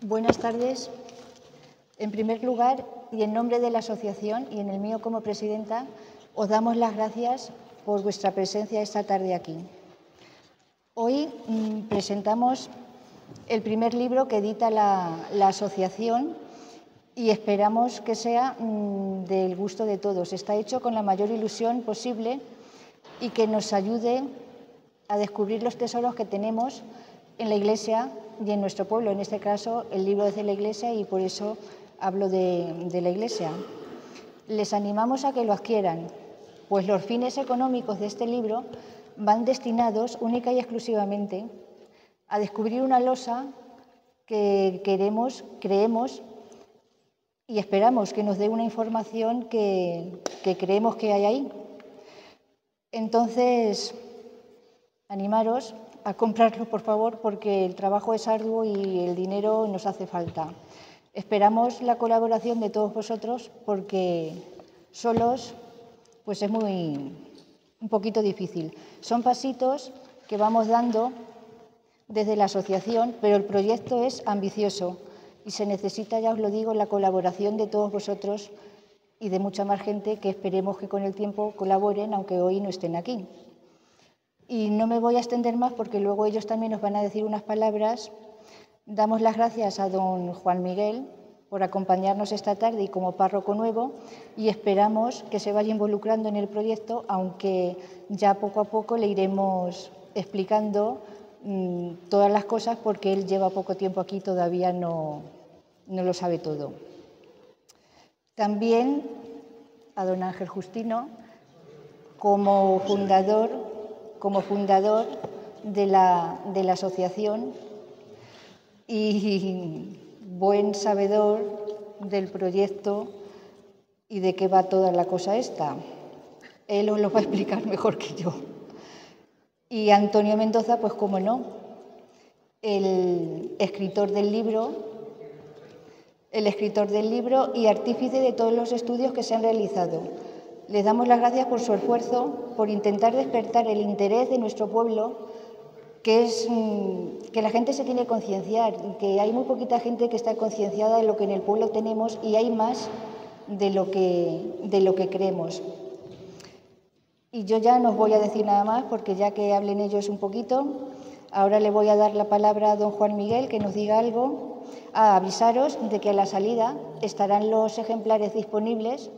Buenas tardes. En primer lugar, y en nombre de la asociación y en el mío como presidenta, os damos las gracias por vuestra presencia esta tarde aquí. Hoy presentamos el primer libro que edita la asociación y esperamos que sea del gusto de todos. Está hecho con la mayor ilusión posible y que nos ayude a descubrir los tesoros que tenemos en la Iglesia y en nuestro pueblo. En este caso, el libro es de la Iglesia y por eso hablo de la Iglesia. Les animamos a que lo adquieran, pues los fines económicos de este libro van destinados única y exclusivamente a descubrir una losa que creemos y esperamos que nos dé una información que creemos que hay ahí. Entonces, animaros a comprarlo, por favor, porque el trabajo es arduo y el dinero nos hace falta. Esperamos la colaboración de todos vosotros porque solos pues es un poquito difícil. Son pasitos que vamos dando desde la asociación, pero el proyecto es ambicioso y se necesita, ya os lo digo, la colaboración de todos vosotros y de mucha más gente que esperemos que con el tiempo colaboren, aunque hoy no estén aquí. Y no me voy a extender más porque luego ellos también nos van a decir unas palabras. Damos las gracias a don Juan Miguel por acompañarnos esta tarde y como párroco nuevo y esperamos que se vaya involucrando en el proyecto, aunque ya poco a poco le iremos explicando todas las cosas porque él lleva poco tiempo aquí y todavía no lo sabe todo. También a don Ángel Justino como fundador de la asociación y buen sabedor del proyecto y de qué va toda la cosa esta. Él os lo va a explicar mejor que yo. Y Antonio Mendoza, pues cómo no, el escritor del libro y artífice de todos los estudios que se han realizado. Les damos las gracias por su esfuerzo, por intentar despertar el interés de nuestro pueblo, que la gente se tiene que concienciar, que hay muy poquita gente que está concienciada de lo que en el pueblo tenemos y hay más de lo que creemos. Y yo ya no os voy a decir nada más porque ya que hablen ellos un poquito, ahora le voy a dar la palabra a don Juan Miguel que nos diga algo. Avisaros de que a la salida estarán los ejemplares disponibles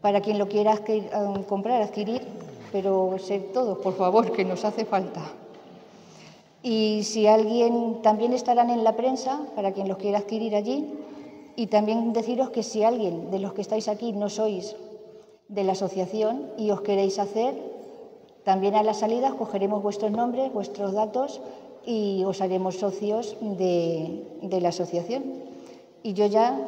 para quien lo quiera adquirir, pero sed todos, por favor, que nos hace falta. Y si alguien, también estarán en la prensa, para quien los quiera adquirir allí, y también deciros que si alguien de los que estáis aquí no sois de la asociación y os queréis hacer, también a la salida cogeremos vuestros nombres, vuestros datos y os haremos socios de la asociación. Y yo ya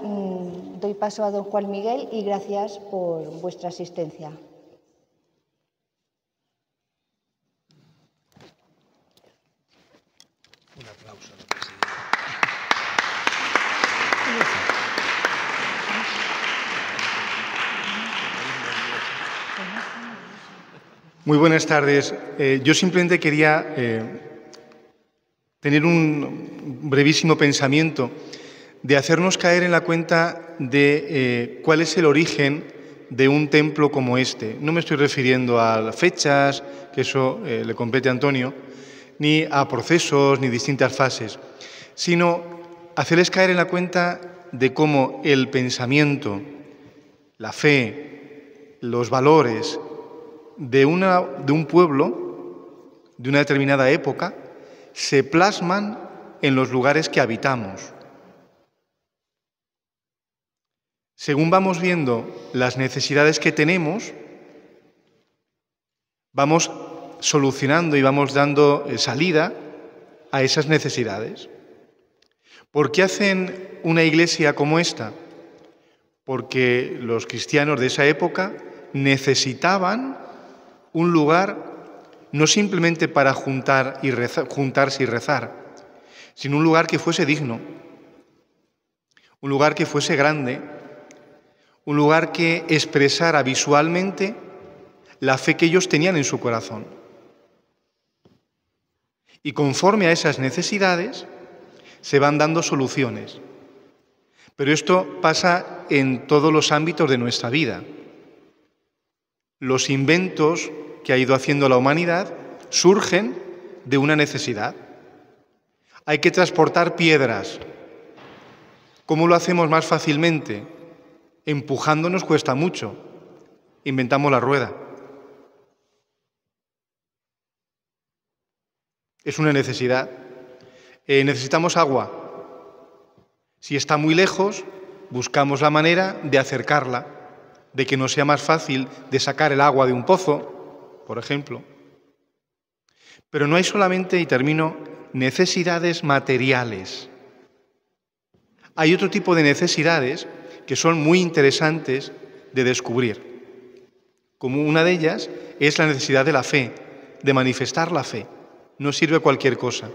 doy paso a don Juan Miguel y gracias por vuestra asistencia. Un aplauso. Muy buenas tardes. Yo simplemente quería tener un brevísimo pensamiento de hacernos caer en la cuenta de cuál es el origen de un templo como este. No me estoy refiriendo a fechas, que eso le compete a Antonio, ni a procesos, ni distintas fases, sino hacerles caer en la cuenta de cómo el pensamiento, la fe, los valores de un pueblo, de una determinada época, se plasman en los lugares que habitamos. Según vamos viendo las necesidades que tenemos, vamos solucionando y vamos dando salida a esas necesidades. ¿Por qué hacen una iglesia como esta? Porque los cristianos de esa época necesitaban un lugar no simplemente para juntarse y rezar, sino un lugar que fuese digno, un lugar que fuese grande, un lugar que expresara visualmente la fe que ellos tenían en su corazón. Y conforme a esas necesidades, se van dando soluciones. Pero esto pasa en todos los ámbitos de nuestra vida. Los inventos que ha ido haciendo la humanidad surgen de una necesidad. Hay que transportar piedras. ¿Cómo lo hacemos más fácilmente? Empujándonos cuesta mucho. Inventamos la rueda. Es una necesidad. Necesitamos agua. Si está muy lejos, buscamos la manera de acercarla, de que nos sea más fácil de sacar el agua de un pozo, por ejemplo. Pero no hay solamente, y termino, necesidades materiales. Hay otro tipo de necesidades que son muy interesantes de descubrir. Como una de ellas es la necesidad de la fe, de manifestar la fe. No sirve cualquier cosa.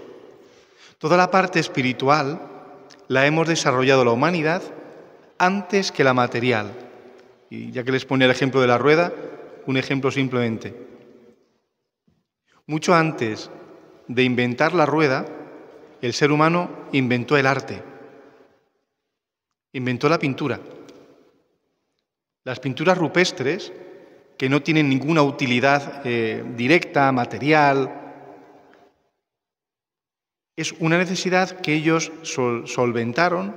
Toda la parte espiritual la hemos desarrollado la humanidad antes que la material. Y ya que les ponía el ejemplo de la rueda, un ejemplo simplemente. Mucho antes de inventar la rueda, el ser humano inventó el arte, inventó la pintura. Las pinturas rupestres, que no tienen ninguna utilidad directa, material, es una necesidad que ellos solventaron,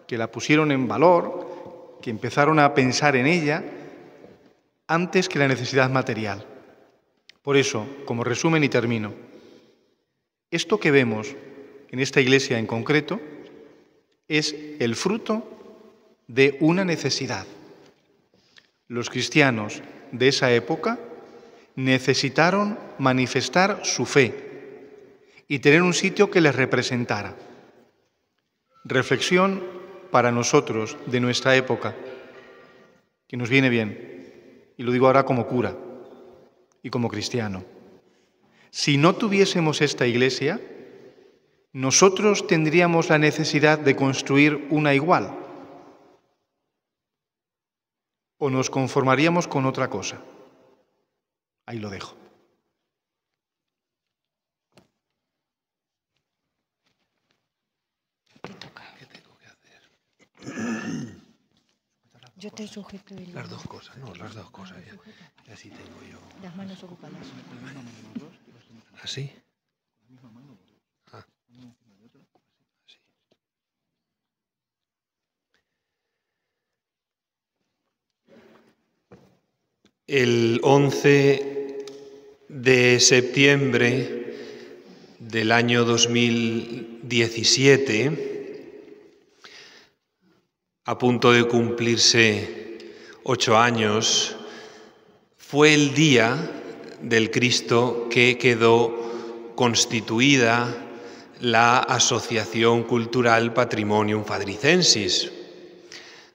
que la pusieron en valor, que empezaron a pensar en ella antes que la necesidad material. Por eso, como resumen y termino, esto que vemos en esta iglesia en concreto es el fruto de una necesidad. Los cristianos de esa época necesitaron manifestar su fe y tener un sitio que les representara. Reflexión para nosotros de nuestra época, que nos viene bien, y lo digo ahora como cura y como cristiano. Si no tuviésemos esta iglesia, nosotros tendríamos la necesidad de construir una igual, o nos conformaríamos con otra cosa. Ahí lo dejo. ¿Qué tengo que hacer? Yo te sujeto el... Las dos cosas, no, las dos cosas. Ya así tengo yo. Las manos ocupadas. ¿Así? Ah. Así. El 11 de septiembre del año 2017, a punto de cumplirse 8 años, fue el día del Cristo que quedó constituida la Asociación Cultural Patrimonium Fadricensis.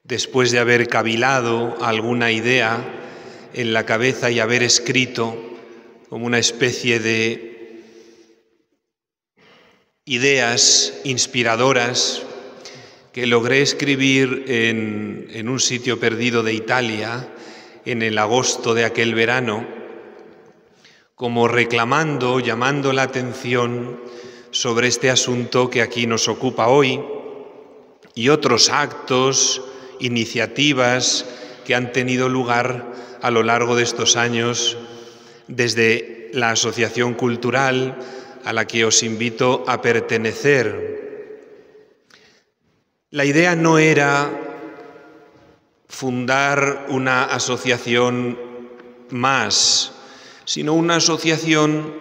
Después de haber cavilado alguna idea en la cabeza y haber escrito como una especie de ideas inspiradoras que logré escribir en un sitio perdido de Italia en el agosto de aquel verano, como reclamando, llamando la atención sobre este asunto que aquí nos ocupa hoy y otros actos, iniciativas que han tenido lugar a lo largo de estos años desde la Asociación Cultural a la que os invito a pertenecer. La idea no era fundar una asociación más, sino una asociación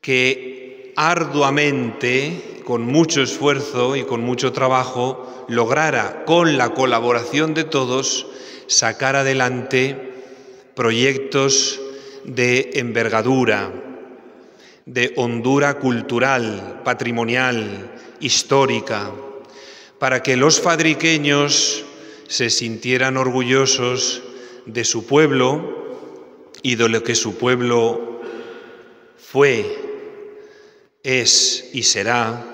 que arduamente, con mucho esfuerzo y con mucho trabajo, lograra, con la colaboración de todos, sacar adelante proyectos de envergadura, de hondura cultural, patrimonial, histórica, para que los fadriqueños se sintieran orgullosos de su pueblo y de lo que su pueblo fue, es y será,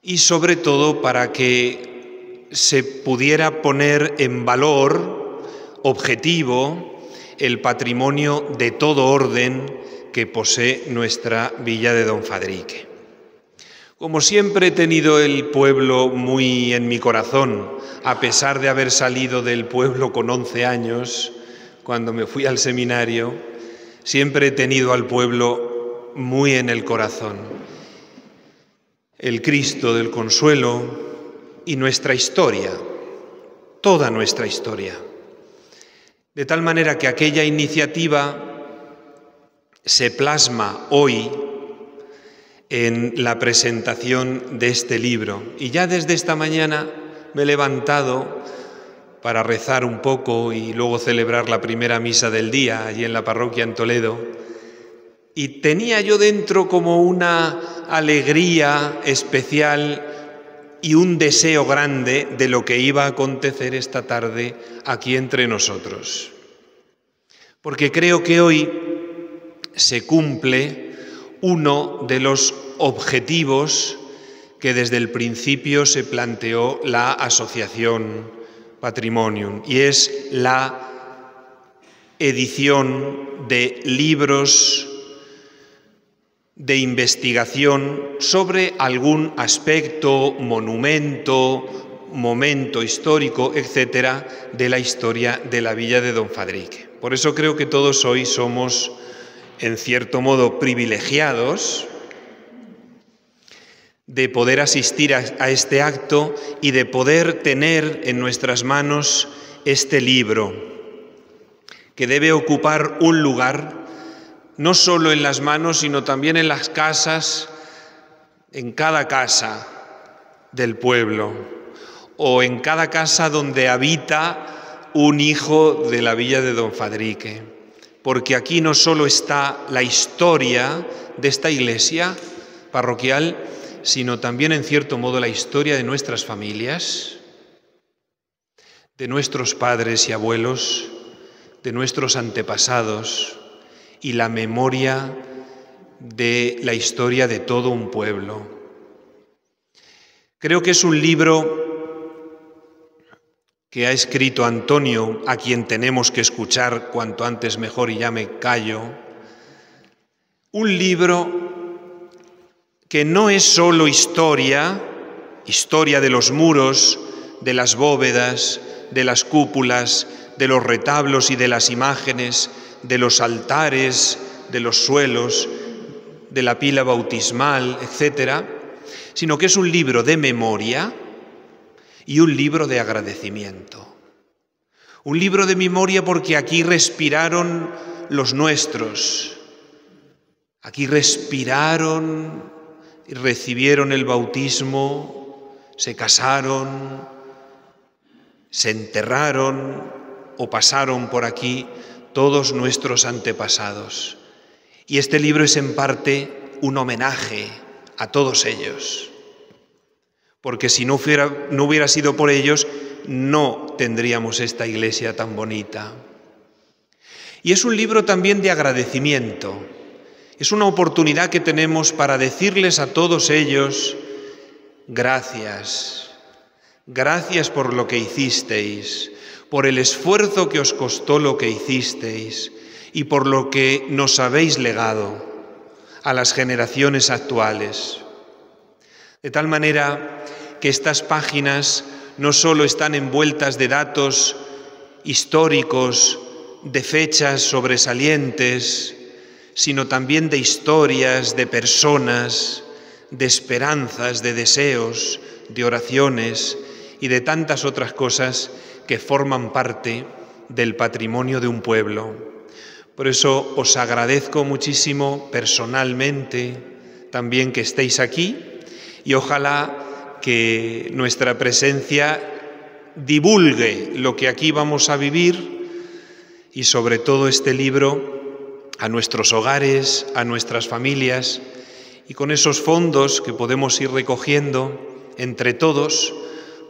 y sobre todo para que se pudiera poner en valor objetivo el patrimonio de todo orden que posee nuestra villa de Don Fadrique. Como siempre he tenido el pueblo muy en mi corazón, a pesar de haber salido del pueblo con 11 años, cuando me fui al seminario, siempre he tenido al pueblo muy en el corazón. El Cristo del Consuelo y nuestra historia, toda nuestra historia. De tal manera que aquella iniciativa se plasma hoy en la presentación de este libro. Y ya desde esta mañana me he levantado para rezar un poco y luego celebrar la primera misa del día allí en la parroquia en Toledo. Y tenía yo dentro como una alegría especial y un deseo grande de lo que iba a acontecer esta tarde aquí entre nosotros. Porque creo que hoy se cumple uno de los objetivos que desde el principio se planteó la Asociación Patrimonium, y es la edición de libros de investigación sobre algún aspecto, monumento, momento histórico, etcétera, de la historia de la villa de Don Fadrique. Por eso creo que todos hoy somos, en cierto modo, privilegiados de poder asistir a este acto y de poder tener en nuestras manos este libro, que debe ocupar un lugar no solo en las manos, sino también en las casas, en cada casa del pueblo, o en cada casa donde habita un hijo de la villa de Don Fadrique. Porque aquí no solo está la historia de esta iglesia parroquial, sino también, en cierto modo, la historia de nuestras familias, de nuestros padres y abuelos, de nuestros antepasados y la memoria de la historia de todo un pueblo. Creo que es un libro que ha escrito Antonio, a quien tenemos que escuchar cuanto antes mejor, y ya me callo. Un libro que no es solo historia de los muros, de las bóvedas, de las cúpulas, de los retablos y de las imágenes, de los altares, de los suelos, de la pila bautismal, etcétera, sino que es un libro de memoria y un libro de agradecimiento. Un libro de memoria porque aquí respiraron los nuestros, aquí respiraron y recibieron el bautismo, se casaron, se enterraron o pasaron por aquí todos nuestros antepasados. Y este libro es en parte un homenaje a todos ellos, porque si no hubiera sido por ellos, no tendríamos esta iglesia tan bonita. Y es un libro también de agradecimiento. Es una oportunidad que tenemos para decirles a todos ellos: gracias, gracias por lo que hicisteis, por el esfuerzo que os costó lo que hicisteis y por lo que nos habéis legado a las generaciones actuales. De tal manera que estas páginas no solo están envueltas de datos históricos, de fechas sobresalientes, sino también de historias, de personas, de esperanzas, de deseos, de oraciones y de tantas otras cosas que forman parte del patrimonio de un pueblo. Por eso os agradezco muchísimo personalmente también que estéis aquí, y ojalá que nuestra presencia divulgue lo que aquí vamos a vivir, y sobre todo este libro a nuestros hogares, a nuestras familias, y con esos fondos que podemos ir recogiendo entre todos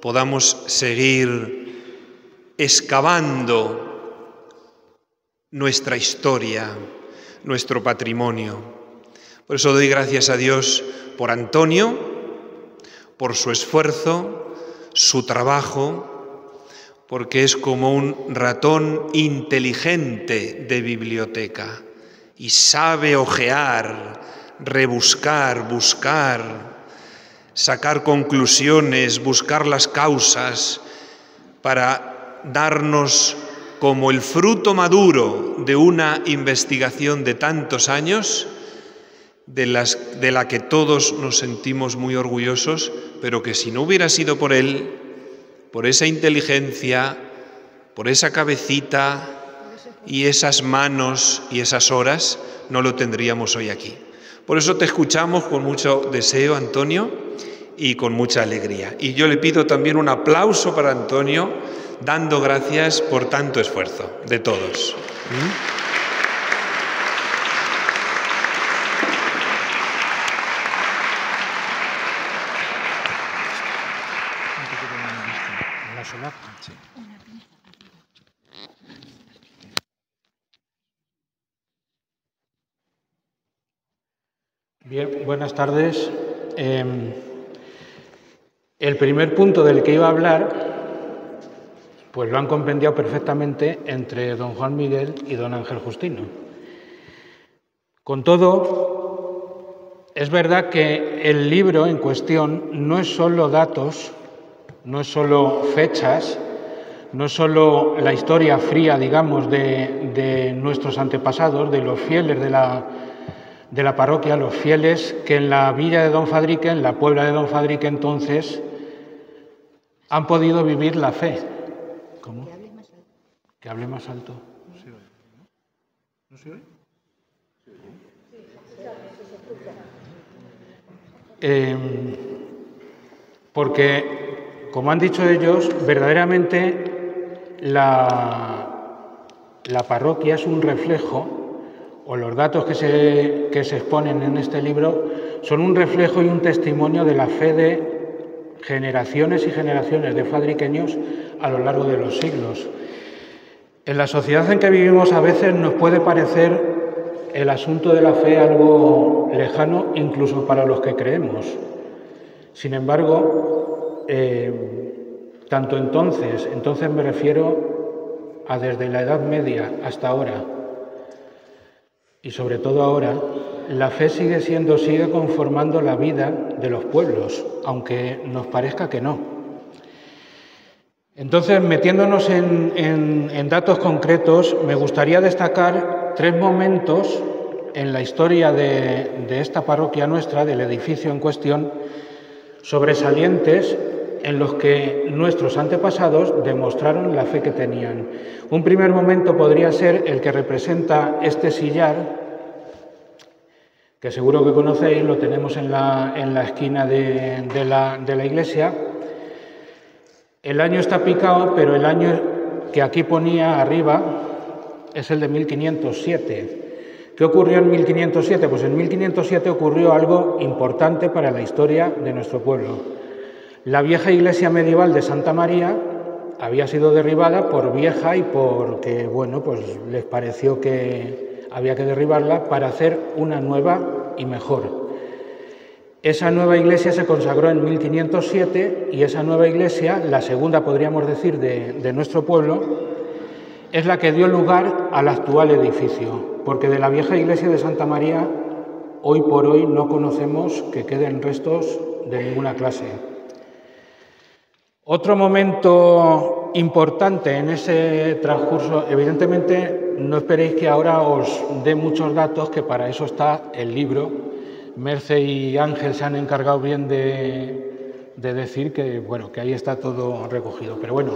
podamos seguir excavando nuestra historia, nuestro patrimonio. Por eso doy gracias a Dios por Antonio, por su esfuerzo, su trabajo, porque es como un ratón inteligente de biblioteca y sabe hojear, rebuscar, buscar sacar conclusiones, buscar las causas para darnos como el fruto maduro de una investigación de tantos años, de la que todos nos sentimos muy orgullosos, pero que si no hubiera sido por él, por esa inteligencia, por esa cabecita y esas manos y esas horas, no lo tendríamos hoy aquí. Por eso te escuchamos con mucho deseo, Antonio, y con mucha alegría. Y yo le pido también un aplauso para Antonio, dando gracias por tanto esfuerzo de todos. Bien, buenas tardes. El primer punto del que iba a hablar, pues lo han compendiado perfectamente entre don Juan Miguel y don Ángel Justino. Con todo, es verdad que el libro en cuestión no es solo datos, no es solo fechas, no es solo la historia fría, digamos, de nuestros antepasados, de los fieles de la parroquia, los fieles que en la villa de Don Fadrique, en la Puebla de Don Fadrique entonces, han podido vivir la fe. ¿Cómo? Que hable más alto. ¿No se oye? Porque, como han dicho ellos, verdaderamente la parroquia es un reflejo, o los datos que se exponen en este libro son un reflejo y un testimonio de la fe de generaciones y generaciones de fadriqueños a lo largo de los siglos. En la sociedad en que vivimos a veces nos puede parecer el asunto de la fe algo lejano, incluso para los que creemos. Sin embargo, tanto entonces me refiero a desde la Edad Media hasta ahora, y sobre todo ahora, la fe sigue conformando la vida de los pueblos, aunque nos parezca que no. Entonces, metiéndonos en datos concretos, me gustaría destacar 3 momentos en la historia de esta parroquia nuestra, del edificio en cuestión, sobresalientes en los que nuestros antepasados demostraron la fe que tenían. Un primer momento podría ser el que representa este sillar, que seguro que conocéis, lo tenemos en la esquina de la iglesia. El año está picado, pero el año que aquí ponía arriba es el de 1507. ¿Qué ocurrió en 1507? Pues en 1507 ocurrió algo importante para la historia de nuestro pueblo. La vieja iglesia medieval de Santa María había sido derribada por vieja y porque, bueno, pues les pareció que había que derribarla para hacer una nueva y mejor. Esa nueva iglesia se consagró en 1507 y esa nueva iglesia, la segunda podríamos decir de nuestro pueblo, es la que dio lugar al actual edificio, porque de la vieja iglesia de Santa María hoy por hoy no conocemos que queden restos de ninguna clase. Otro momento importante en ese transcurso, evidentemente no esperéis que ahora os dé muchos datos, que para eso está el libro. Merce y Ángel se han encargado bien de decir que, bueno, que ahí está todo recogido. Pero bueno,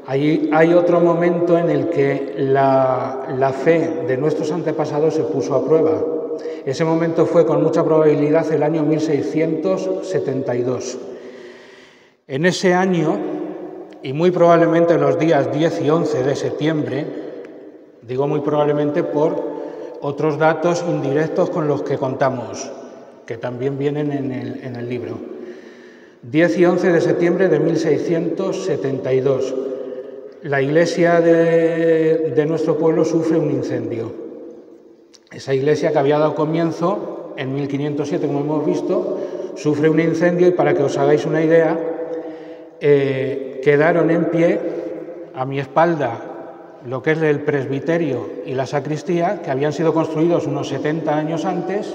hay otro momento en el que la fe de nuestros antepasados se puso a prueba. Ese momento fue con mucha probabilidad el año 1672. En ese año, y muy probablemente los días 10 y 11 de septiembre, digo muy probablemente por otros datos indirectos con los que contamos, que también vienen en el libro. 10 y 11 de septiembre de 1672. La iglesia de nuestro pueblo sufre un incendio. Esa iglesia que había dado comienzo en 1507, como hemos visto, sufre un incendio y para que os hagáis una idea, quedaron en pie a mi espalda lo que es el presbiterio y la sacristía, que habían sido construidos unos 70 años antes,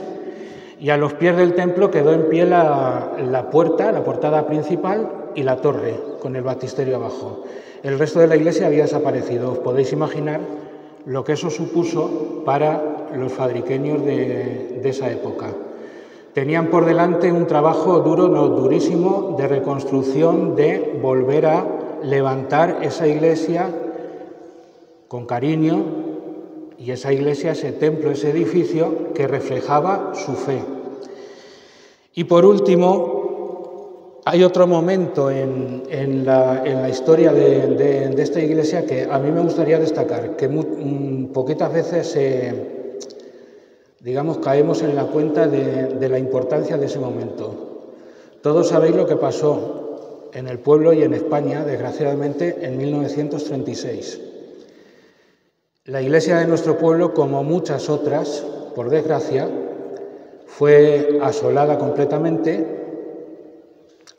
y a los pies del templo quedó en pie la portada principal y la torre, con el baptisterio abajo. El resto de la iglesia había desaparecido. Os podéis imaginar lo que eso supuso para los fadriqueños de esa época. Tenían por delante un trabajo duro, no durísimo, de reconstrucción, de volver a levantar esa iglesia con cariño, y esa iglesia, ese templo, ese edificio que reflejaba su fe. Y por último, hay otro momento en la historia de esta iglesia que a mí me gustaría destacar, que poquitas veces caemos en la cuenta de la importancia de ese momento. Todos sabéis lo que pasó en el pueblo y en España, desgraciadamente, en 1936. La iglesia de nuestro pueblo, como muchas otras, por desgracia, fue asolada completamente.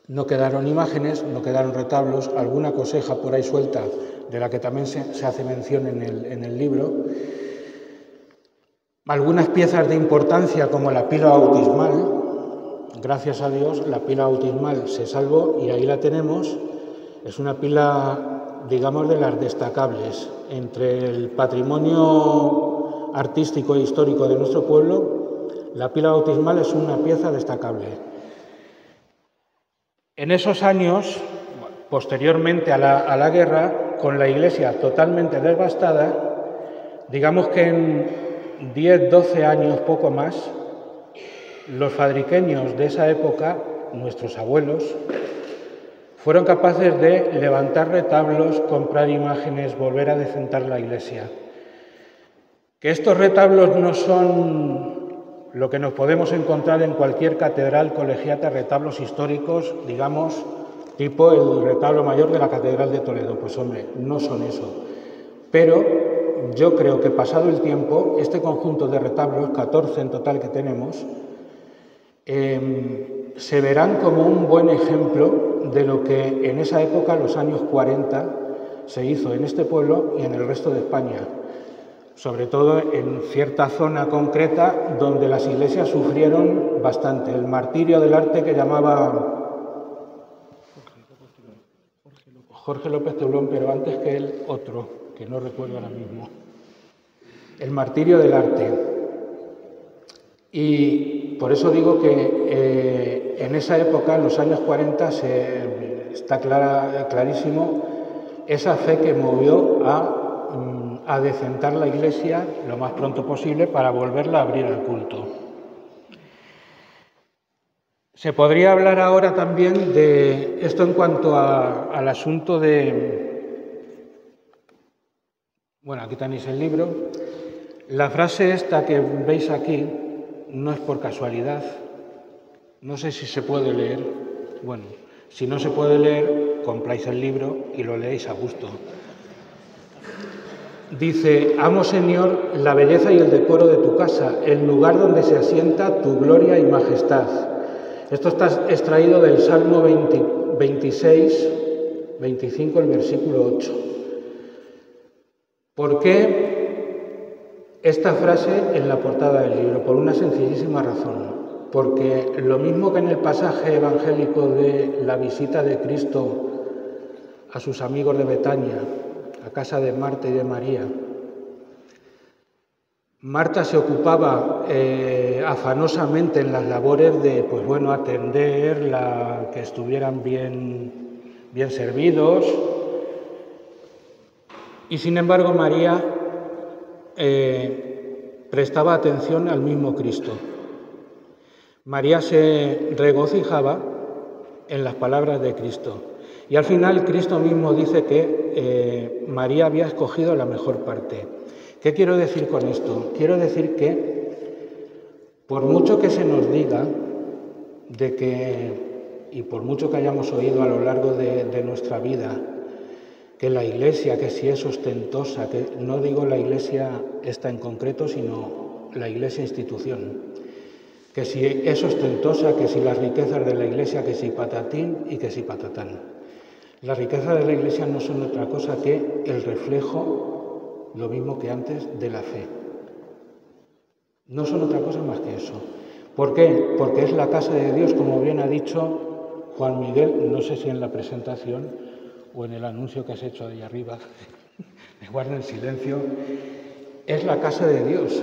No quedaron imágenes, no quedaron retablos, alguna coseja por ahí suelta, de la que también se hace mención en el libro. Algunas piezas de importancia, como la pila bautismal, gracias a Dios, la pila bautismal se salvó y ahí la tenemos. Es una pila, digamos, de las destacables. Entre el patrimonio artístico e histórico de nuestro pueblo, la pila bautismal es una pieza destacable. En esos años, posteriormente a la guerra, con la iglesia totalmente devastada, digamos que en 10, 12 años, poco más, los fadriqueños de esa época, nuestros abuelos, fueron capaces de levantar retablos, comprar imágenes, volver a decentar la iglesia. Que estos retablos no son lo que nos podemos encontrar en cualquier catedral colegiata, retablos históricos, digamos, tipo el retablo mayor de la Catedral de Toledo. Pues hombre, no son eso. Pero yo creo que pasado el tiempo, este conjunto de retablos, 14 en total que tenemos, se verán como un buen ejemplo de lo que en esa época, los años 40, se hizo en este pueblo y en el resto de España, sobre todo en cierta zona concreta donde las iglesias sufrieron bastante. El martirio del arte que llamaba Jorge López Teulón, pero antes que él otro, que no recuerdo ahora mismo. El martirio del arte. Y por eso digo que en esa época, en los años 40, está clarísimo esa fe que movió a decentar la iglesia lo más pronto posible para volverla a abrir al culto. Se podría hablar ahora también de esto en cuanto al asunto de... Bueno, aquí tenéis el libro. La frase esta que veis aquí no es por casualidad. No sé si se puede leer. Bueno, si no se puede leer, compráis el libro y lo leéis a gusto. Dice: amo, Señor, la belleza y el decoro de tu casa, el lugar donde se asienta tu gloria y majestad. Esto está extraído del Salmo 26, 25, el versículo 8. ¿Por qué esta frase en la portada del libro? Por una sencillísima razón. Porque lo mismo que en el pasaje evangélico de la visita de Cristo a sus amigos de Betania, a casa de Marta y de María, Marta se ocupaba afanosamente en las labores de, pues bueno, atender, que estuvieran bien servidos, y sin embargo María prestaba atención al mismo Cristo. María se regocijaba en las palabras de Cristo. Y al final Cristo mismo dice que María había escogido la mejor parte. ¿Qué quiero decir con esto? Quiero decir que por mucho que se nos diga y por mucho que hayamos oído a lo largo de nuestra vida, que la Iglesia, que si es ostentosa, que no digo la Iglesia esta en concreto, sino la Iglesia institución, que si es ostentosa, que si las riquezas de la Iglesia, que si patatín y que si patatán. Las riquezas de la Iglesia no son otra cosa que el reflejo, lo mismo que antes, de la fe. No son otra cosa más que eso. ¿Por qué? Porque es la casa de Dios, como bien ha dicho Juan Miguel, no sé si en la presentación o en el anuncio que has hecho ahí arriba, me guardo en silencio, es la casa de Dios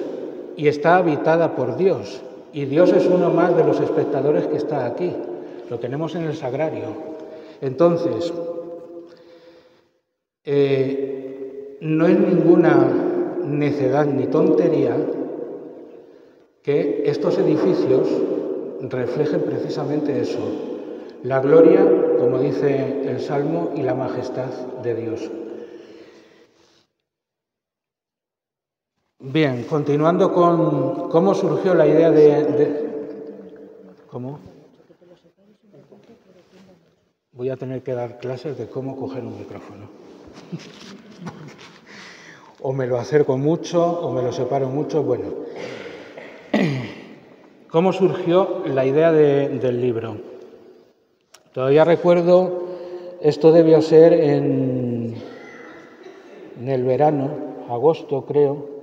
y está habitada por Dios. Y Dios es uno más de los espectadores que está aquí. Lo tenemos en el sagrario. Entonces, no es ninguna necedad ni tontería que estos edificios reflejen precisamente eso, la gloria, como dice el Salmo, y la majestad de Dios. Bien, continuando con cómo surgió la idea ¿Cómo? Voy a tener que dar clases de cómo coger un micrófono. O me lo acerco mucho, o me lo separo mucho. Bueno, ¿cómo surgió la idea del libro? Todavía recuerdo, esto debió ser en el verano, agosto creo,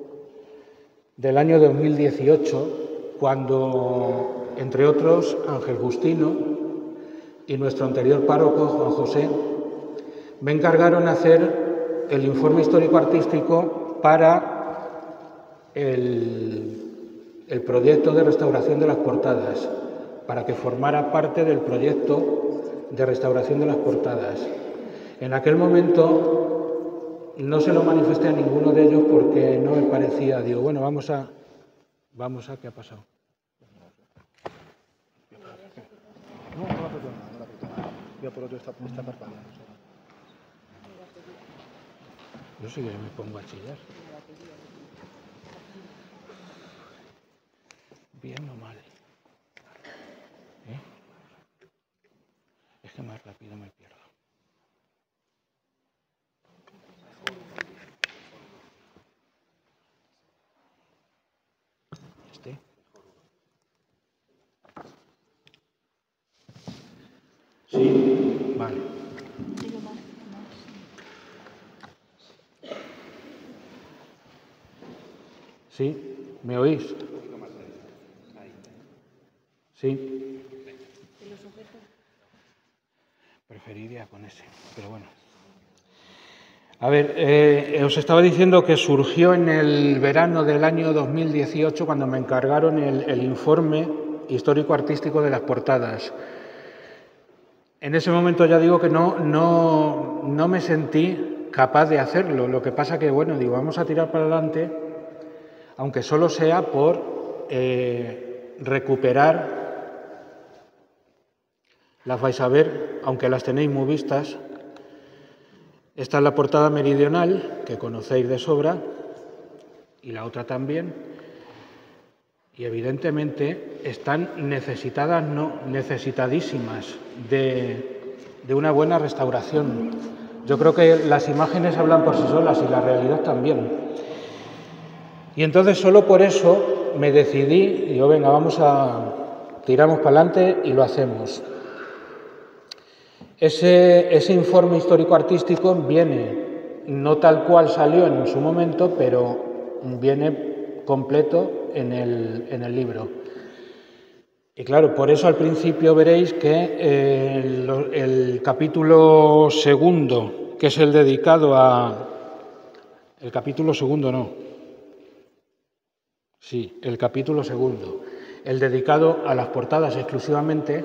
del año 2018, cuando, entre otros, Ángel Justino y nuestro anterior párroco, Juan José, me encargaron hacer el informe histórico-artístico para el proyecto de restauración de las portadas, para que formara parte del proyecto de restauración de las portadas. En aquel momento no se lo manifesté a ninguno de ellos porque no me parecía, digo, bueno, vamos a, ¿qué ha pasado? No la apretó nada. Ya por otro está parpadeando. Yo sí que me pongo a chillar. Bien o mal. Es que más rápido me pierdo. ¿Este? Sí, vale. ¿Sí? ¿Me oís? Sí. Preferiría con ese, pero bueno. A ver, os estaba diciendo que surgió en el verano del año 2018 cuando me encargaron el informe histórico-artístico de las portadas. En ese momento ya digo que no me sentí capaz de hacerlo. Lo que pasa que, bueno, digo, vamos a tirar para adelante, aunque solo sea por recuperar, las vais a ver, aunque las tenéis muy vistas. Esta es la portada meridional, que conocéis de sobra, y la otra también. Y evidentemente están necesitadas, no, necesitadísimas de una buena restauración. Yo creo que las imágenes hablan por sí solas y la realidad también. Y entonces solo por eso me decidí, y digo, venga, tiramos para adelante y lo hacemos. Ese informe histórico-artístico viene, no tal cual salió en su momento, pero viene completo en el libro. Y claro, por eso al principio veréis que el capítulo segundo, que es el dedicado a... El capítulo segundo no. Sí, el capítulo segundo. El dedicado a las portadas exclusivamente.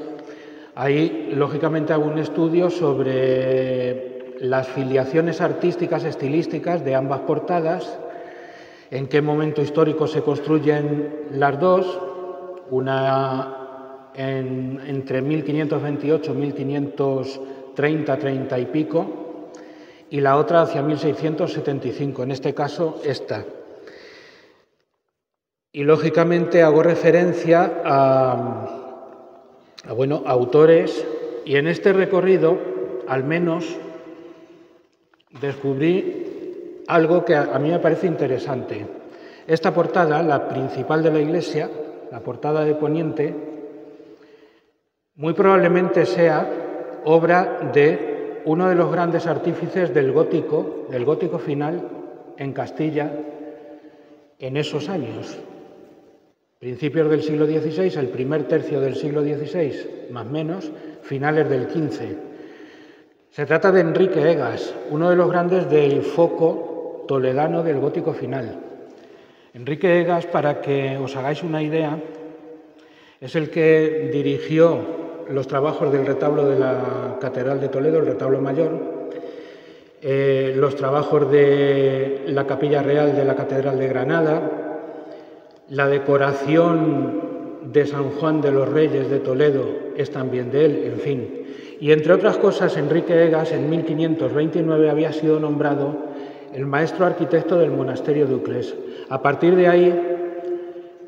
Ahí, lógicamente, hago un estudio sobre las filiaciones artísticas, estilísticas de ambas portadas, en qué momento histórico se construyen las dos, una entre 1528 y 1530, 30 y pico, y la otra hacia 1675, en este caso esta. Y, lógicamente, hago referencia a autores, y en este recorrido, al menos, descubrí algo que a mí me parece interesante. Esta portada, la principal de la iglesia, la portada de Poniente, muy probablemente sea obra de uno de los grandes artífices del gótico final en Castilla en esos años. Principios del siglo XVI, el primer tercio del siglo XVI, más o menos, finales del XV. Se trata de Enrique Egas, uno de los grandes del foco toledano del gótico final. Enrique Egas, para que os hagáis una idea, es el que dirigió los trabajos del retablo de la Catedral de Toledo, el retablo mayor, los trabajos de la Capilla Real de la Catedral de Granada, la decoración de San Juan de los Reyes de Toledo es también de él, en fin. Y entre otras cosas, Enrique Egas en 1529 había sido nombrado el maestro arquitecto del monasterio de Uclés. A partir de ahí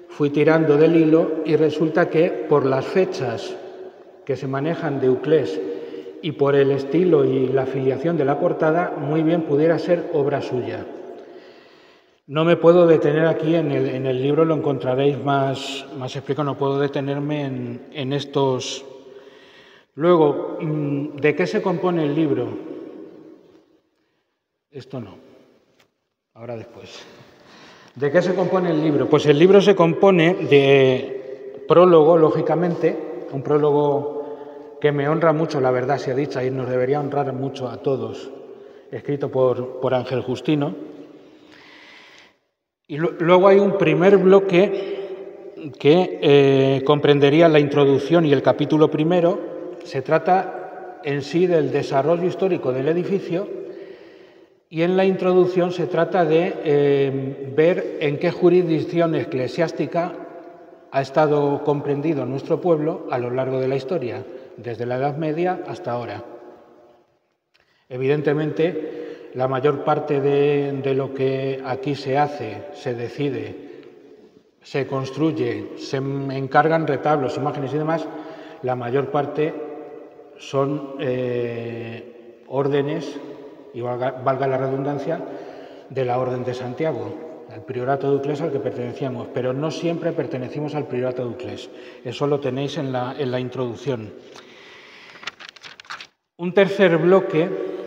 fui tirando del hilo y resulta que por las fechas que se manejan de Uclés y por el estilo y la afiliación de la portada, muy bien pudiera ser obra suya. No me puedo detener aquí, en el libro lo encontraréis más explicado, no puedo detenerme en estos. Luego, ¿de qué se compone el libro? Esto no, ahora después. ¿De qué se compone el libro? Pues el libro se compone de prólogo, lógicamente, un prólogo que me honra mucho, la verdad sea dicha, y nos debería honrar mucho a todos, escrito por Ángel Justino. Y luego hay un primer bloque que comprendería la introducción y el capítulo primero. Se trata en sí del desarrollo histórico del edificio y en la introducción se trata de ver en qué jurisdicción eclesiástica ha estado comprendido nuestro pueblo a lo largo de la historia, desde la Edad Media hasta ahora. Evidentemente, la mayor parte de lo que aquí se hace, se decide, se construye, se encargan retablos, imágenes y demás, la mayor parte son órdenes, y valga la redundancia, de la Orden de Santiago, el Priorato de Uclés al que pertenecíamos, pero no siempre pertenecimos al Priorato de Uclés. Eso lo tenéis en la introducción. Un tercer bloque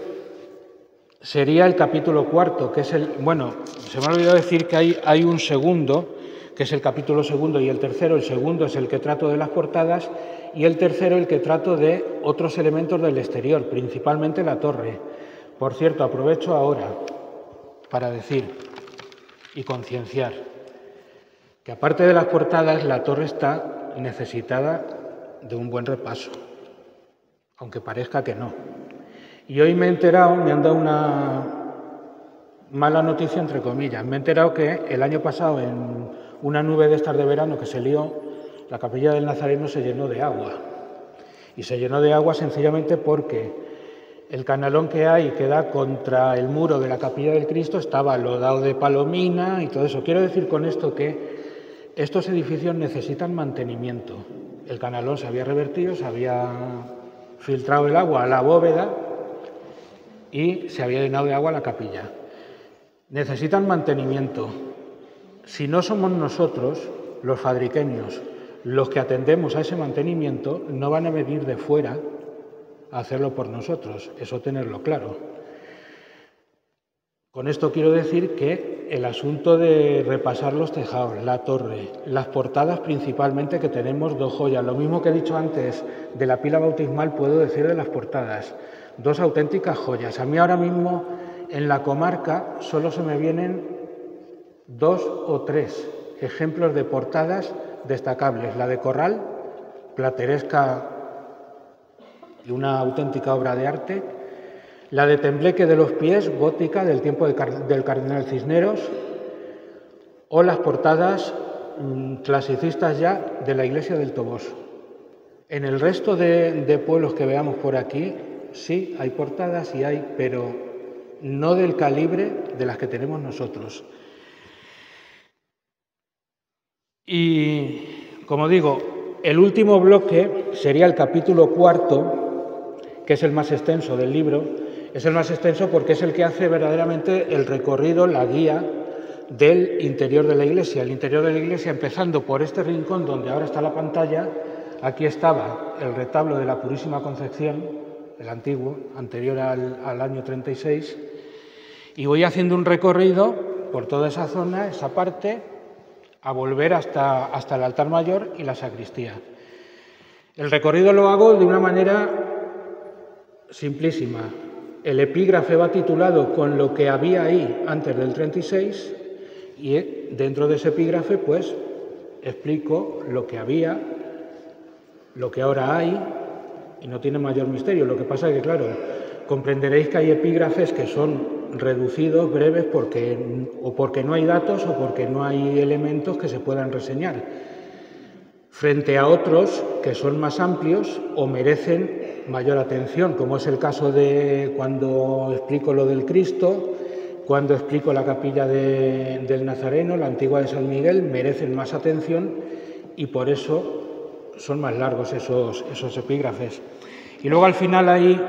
sería el capítulo cuarto, que es el... Bueno, se me ha olvidado decir que hay un segundo, que es el capítulo segundo, y el tercero. El segundo es el que trato de las portadas y el tercero el que trato de otros elementos del exterior, principalmente la torre. Por cierto, aprovecho ahora para decir y concienciar que aparte de las portadas, la torre está necesitada de un buen repaso, aunque parezca que no. Y hoy me he enterado, me han dado una mala noticia, entre comillas. Me he enterado que el año pasado, en una nube de estas de verano que se lió, la Capilla del Nazareno se llenó de agua. Y se llenó de agua sencillamente porque el canalón que hay, que da contra el muro de la Capilla del Cristo, estaba lodado de palomina y todo eso. Quiero decir con esto que estos edificios necesitan mantenimiento. El canalón se había revertido, se había filtrado el agua a la bóveda y se había llenado de agua la capilla. Necesitan mantenimiento. Si no somos nosotros, los fadriqueños, los que atendemos a ese mantenimiento, no van a venir de fuera a hacerlo por nosotros, eso tenerlo claro. Con esto quiero decir que el asunto de repasar los tejados, la torre, las portadas principalmente, que tenemos dos joyas, lo mismo que he dicho antes de la pila bautismal, puedo decir de las portadas. Dos auténticas joyas. A mí ahora mismo en la comarca solo se me vienen 2 o 3 ejemplos de portadas destacables. La de Corral, plateresca y una auténtica obra de arte. La de Tembleque de los Pies, gótica, del tiempo del Cardenal Cisneros. O las portadas clasicistas ya de la iglesia del Toboso. En el resto de pueblos que veamos por aquí, sí, hay portadas y hay, pero no del calibre de las que tenemos nosotros. Y, como digo, el último bloque sería el capítulo cuarto, que es el más extenso del libro. Es el más extenso porque es el que hace verdaderamente el recorrido, la guía del interior de la iglesia. El interior de la iglesia, empezando por este rincón donde ahora está la pantalla, aquí estaba el retablo de la Purísima Concepción, el antiguo, anterior al año 36, y voy haciendo un recorrido por toda esa zona, esa parte, a volver hasta el altar mayor y la sacristía. El recorrido lo hago de una manera simplísima. El epígrafe va titulado con lo que había ahí antes del 36 y dentro de ese epígrafe pues explico lo que había, lo que ahora hay y no tiene mayor misterio. Lo que pasa es que, claro, comprenderéis que hay epígrafes que son reducidos, breves, porque no hay datos o porque no hay elementos que se puedan reseñar, frente a otros que son más amplios o merecen mayor atención, como es el caso de cuando explico lo del Cristo, cuando explico la capilla del Nazareno, la antigua de San Miguel, merecen más atención y por eso son más largos esos epígrafes. Y luego al final hay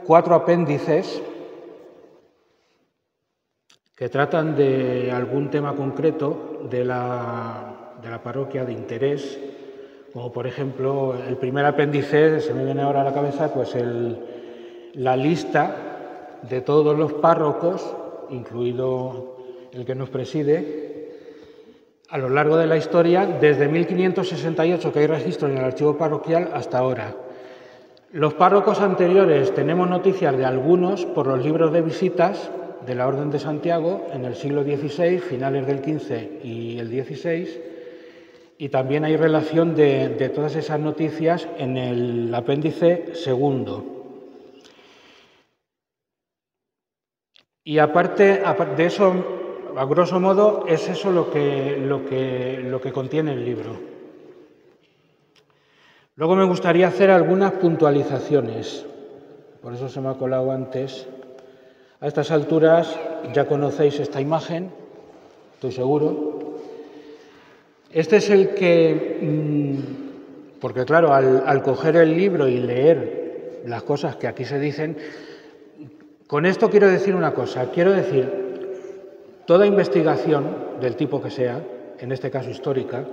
4 apéndices que tratan de algún tema concreto de la parroquia de interés, como por ejemplo el primer apéndice, se me viene ahora a la cabeza, pues la lista de todos los párrocos, incluido el que nos preside, a lo largo de la historia, desde 1568, que hay registro en el archivo parroquial, hasta ahora. Los párrocos anteriores tenemos noticias de algunos por los libros de visitas de la Orden de Santiago en el siglo XVI, finales del XV y el XVI, y también hay relación de todas esas noticias en el apéndice segundo. Y aparte de eso, a grosso modo, es eso lo que contiene el libro. Luego me gustaría hacer algunas puntualizaciones, por eso se me ha colado antes. A estas alturas ya conocéis esta imagen, estoy seguro. Este es el que, porque claro, al coger el libro y leer las cosas que aquí se dicen, con esto quiero decir una cosa, quiero decir, toda investigación del tipo que sea, en este caso histórica,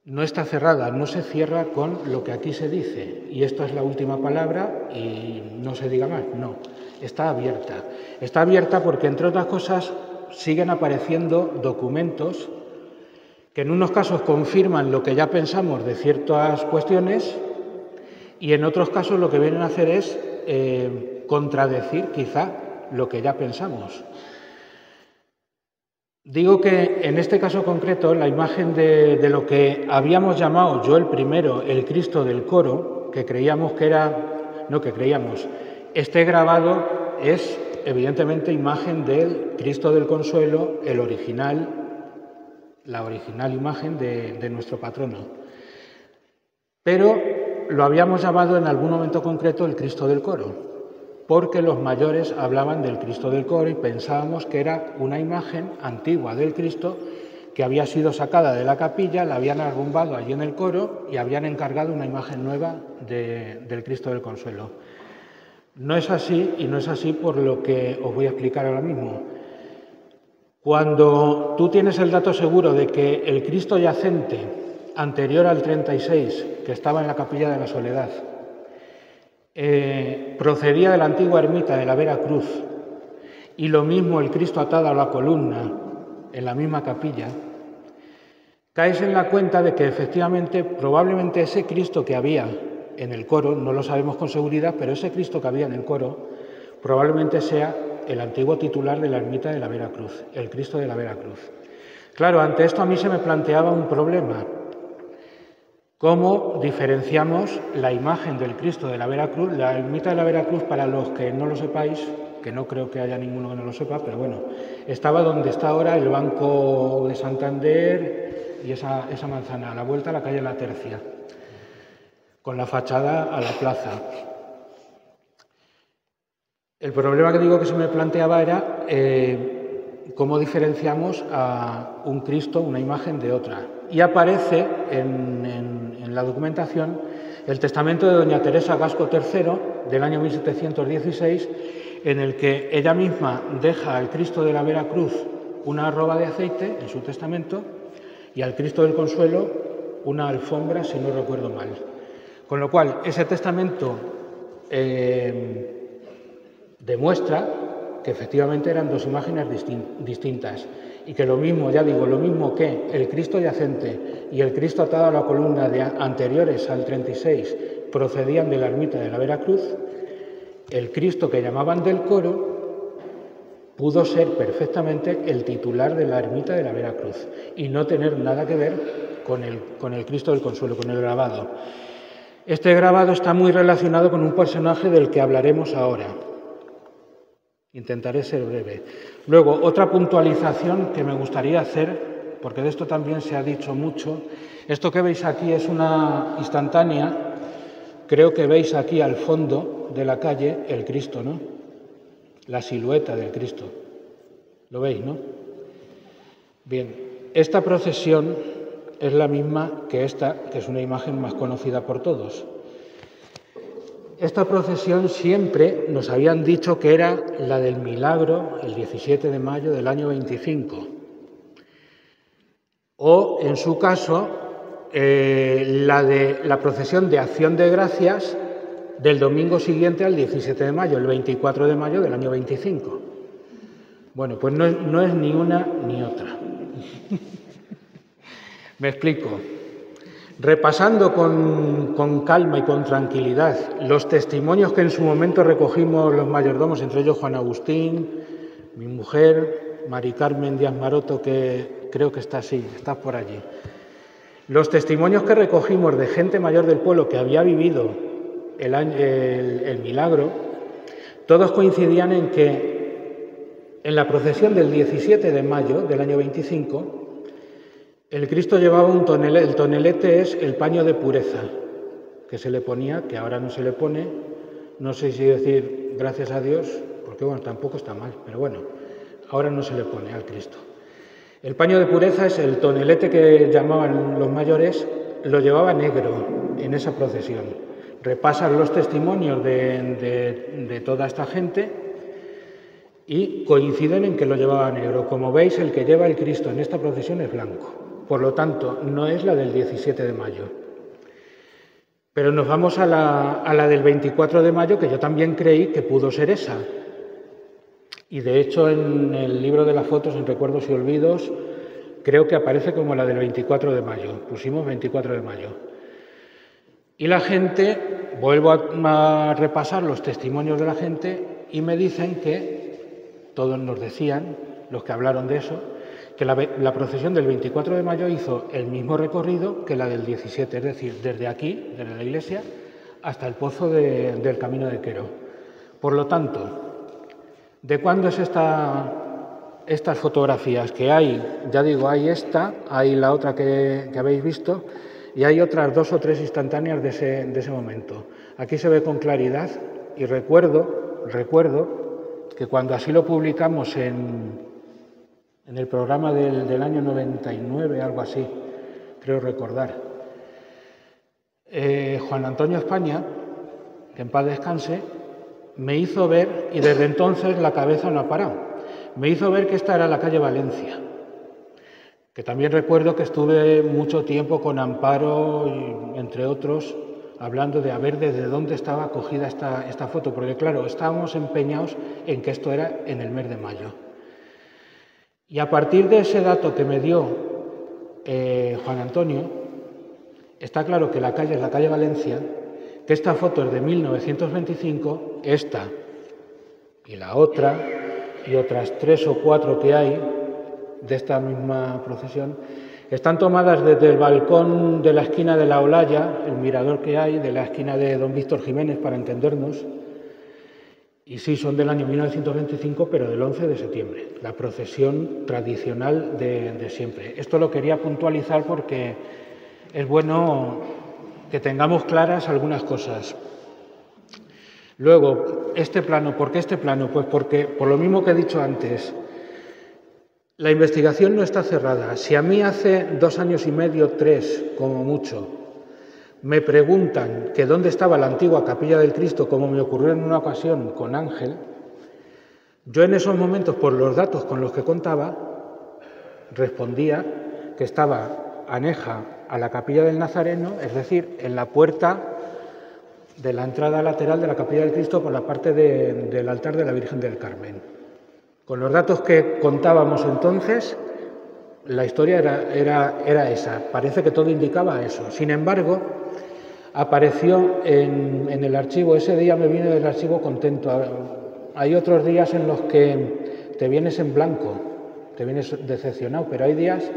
no está cerrada, no se cierra con lo que aquí se dice, y esta es la última palabra y no se diga más, no, está abierta. Está abierta porque, entre otras cosas, siguen apareciendo documentos que en unos casos confirman lo que ya pensamos de ciertas cuestiones y en otros casos lo que vienen a hacer es contradecir quizá lo que ya pensamos. Digo que en este caso concreto la imagen de lo que habíamos llamado yo el primero, el Cristo del coro, que creíamos que era, no que creíamos, este grabado es evidentemente imagen del Cristo del Consuelo, el original, la original imagen de nuestro patrono. Pero lo habíamos llamado en algún momento concreto el Cristo del coro, porque los mayores hablaban del Cristo del coro y pensábamos que era una imagen antigua del Cristo que había sido sacada de la capilla, la habían arrumbado allí en el coro y habían encargado una imagen nueva del Cristo del Consuelo. No es así, y no es así por lo que os voy a explicar ahora mismo. Cuando tú tienes el dato seguro de que el Cristo yacente anterior al 36, que estaba en la Capilla de la Soledad, procedía de la antigua ermita de la Vera Cruz, y lo mismo el Cristo atado a la columna en la misma capilla, caes en la cuenta de que efectivamente probablemente ese Cristo que había en el coro, no lo sabemos con seguridad, pero ese Cristo que había en el coro probablemente sea el antiguo titular de la ermita de la Vera Cruz, el Cristo de la Vera Cruz. Claro, ante esto a mí se me planteaba un problema. ¿Cómo diferenciamos la imagen del Cristo de la Vera Cruz? La ermita de la Vera Cruz, para los que no lo sepáis, que no creo que haya ninguno que no lo sepa, pero bueno, estaba donde está ahora el Banco de Santander y esa manzana, a la vuelta a la calle La Tercia, con la fachada a la plaza. El problema que digo que se me planteaba era cómo diferenciamos a un Cristo, una imagen, de otra. Y aparece en la documentación el testamento de doña Teresa Gasco III del año 1716, en el que ella misma deja al Cristo de la Vera Cruz una arroba de aceite en su testamento y al Cristo del Consuelo una alfombra, si no recuerdo mal. Con lo cual, ese testamento demuestra que efectivamente eran dos imágenes distintas. y que lo mismo, ya digo, lo mismo que el Cristo yacente y el Cristo atado a la columna anteriores al 36 procedían de la ermita de la Veracruz, el Cristo que llamaban del coro pudo ser perfectamente el titular de la ermita de la Veracruz y no tener nada que ver con el Cristo del Consuelo, con el grabado. Este grabado está muy relacionado con un personaje del que hablaremos ahora. Intentaré ser breve. Luego, otra puntualización que me gustaría hacer, porque de esto también se ha dicho mucho. Esto que veis aquí es una instantánea. Creo que veis aquí al fondo de la calle el Cristo, ¿no? La silueta del Cristo. ¿Lo veis, no? Bien, esta procesión es la misma que esta, que es una imagen más conocida por todos. Esta procesión siempre nos habían dicho que era la del Milagro, el 17 de mayo del año 25. O, en su caso, la de la procesión de Acción de Gracias del domingo siguiente al 17 de mayo, el 24 de mayo del año 25. Bueno, pues no es ni una ni otra. Me explico. Repasando con calma y con tranquilidad los testimonios que en su momento recogimos los mayordomos, entre ellos Juan Agustín, mi mujer, Mari Carmen Díaz Maroto, que creo que está así, está por allí. Los testimonios que recogimos de gente mayor del pueblo que había vivido el milagro, todos coincidían en que en la procesión del 17 de mayo del año 25, el Cristo llevaba un tonelete. El tonelete es el paño de pureza que se le ponía, que ahora no se le pone. No sé si decir gracias a Dios, porque bueno, tampoco está mal, pero bueno, ahora no se le pone al Cristo. El paño de pureza es el tonelete que llamaban los mayores, lo llevaba negro en esa procesión. Repasan los testimonios de toda esta gente y coinciden en que lo llevaba negro. Como veis, el que lleva el Cristo en esta procesión es blanco. Por lo tanto, no es la del 17 de mayo. Pero nos vamos a la del 24 de mayo, que yo también creí que pudo ser esa. Y de hecho, en el libro de las fotos, en Recuerdos y Olvidos, creo que aparece como la del 24 de mayo. Pusimos 24 de mayo. Y la gente, vuelvo a repasar los testimonios de la gente y me dicen que, todos nos decían, los que hablaron de eso, que la procesión del 24 de mayo hizo el mismo recorrido que la del 17, es decir, desde aquí, desde la iglesia, hasta el pozo del Camino de Quero. Por lo tanto, ¿de cuándo es estas fotografías? Que hay, ya digo, hay esta, hay la otra que habéis visto, y hay otras 2 o 3 instantáneas de ese momento. Aquí se ve con claridad y recuerdo que cuando así lo publicamos en el programa del año 99, algo así, creo recordar, Juan Antonio España, que en paz descanse, me hizo ver, y desde entonces la cabeza no ha parado, me hizo ver que esta era la calle Valencia, que también recuerdo que estuve mucho tiempo con Amparo, y, entre otros, hablando de a ver desde dónde estaba cogida esta foto, porque claro, estábamos empeñados en que esto era en el mes de mayo. Y a partir de ese dato que me dio Juan Antonio, está claro que la calle es la calle Valencia, que esta foto es de 1925, esta y la otra, y otras 3 o 4 que hay de esta misma procesión, están tomadas desde el balcón de la esquina de la Olaya, el mirador que hay, de la esquina de Don Víctor Jiménez, para entendernos. Y sí, son del año 1925, pero del 11 de septiembre, la procesión tradicional de siempre. Esto lo quería puntualizar porque es bueno que tengamos claras algunas cosas. Luego, este plano, ¿por qué este plano? Pues porque, por lo mismo que he dicho antes, la investigación no está cerrada. Si a mí hace 2 años y medio, 3, como mucho, me preguntan que dónde estaba la antigua Capilla del Cristo, como me ocurrió en una ocasión con Ángel, yo en esos momentos, por los datos con los que contaba, respondía que estaba aneja a la Capilla del Nazareno, es decir, en la puerta de la entrada lateral de la Capilla del Cristo por la parte del altar de la Virgen del Carmen. Con los datos que contábamos entonces, La historia era esa, parece que todo indicaba eso. Sin embargo, apareció en el archivo, ese día me vine del archivo contento. Hay otros días en los que te vienes en blanco, te vienes decepcionado, pero hay días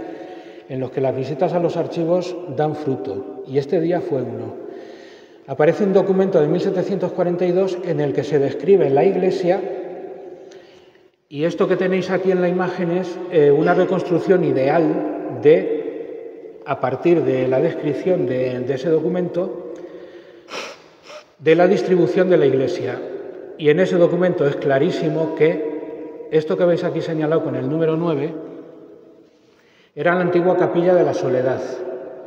en los que las visitas a los archivos dan fruto, y este día fue uno. Aparece un documento de 1742 en el que se describe la iglesia, y esto que tenéis aquí en la imagen es una reconstrucción ideal a partir de la descripción de ese documento, de la distribución de la iglesia. Y en ese documento es clarísimo que esto que veis aquí señalado con el número 9 era la antigua capilla de la Soledad,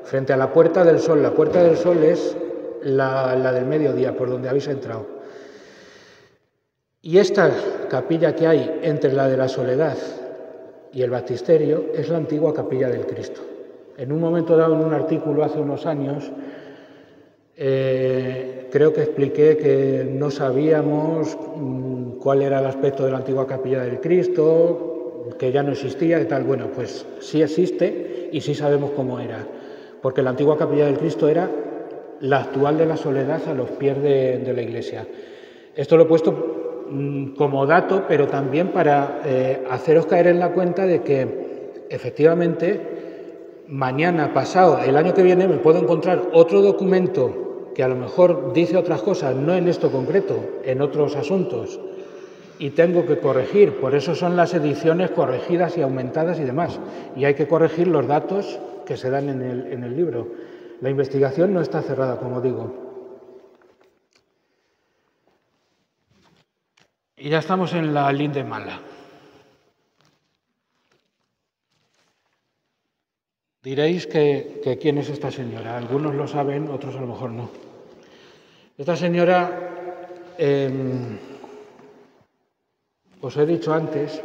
frente a la Puerta del Sol. La Puerta del Sol es la del mediodía, por donde habéis entrado. Y esta capilla que hay entre la de la Soledad y el baptisterio es la antigua capilla del Cristo. En un momento dado, en un artículo hace unos años, creo que expliqué que no sabíamos cuál era el aspecto de la antigua capilla del Cristo, que ya no existía y tal. Bueno, pues sí existe y sí sabemos cómo era, porque la antigua capilla del Cristo era la actual de la Soledad a los pies de la iglesia. Esto lo he puesto como dato, pero también para haceros caer en la cuenta de que efectivamente mañana, pasado, el año que viene me puedo encontrar otro documento que a lo mejor dice otras cosas, no en esto concreto, en otros asuntos, y tengo que corregir. Por eso son las ediciones corregidas y aumentadas y demás, y hay que corregir los datos que se dan en el libro. La investigación no está cerrada, como digo. Y ya estamos en la linde mala. Diréis que quién es esta señora. Algunos lo saben, otros a lo mejor no. Esta señora, os he dicho antes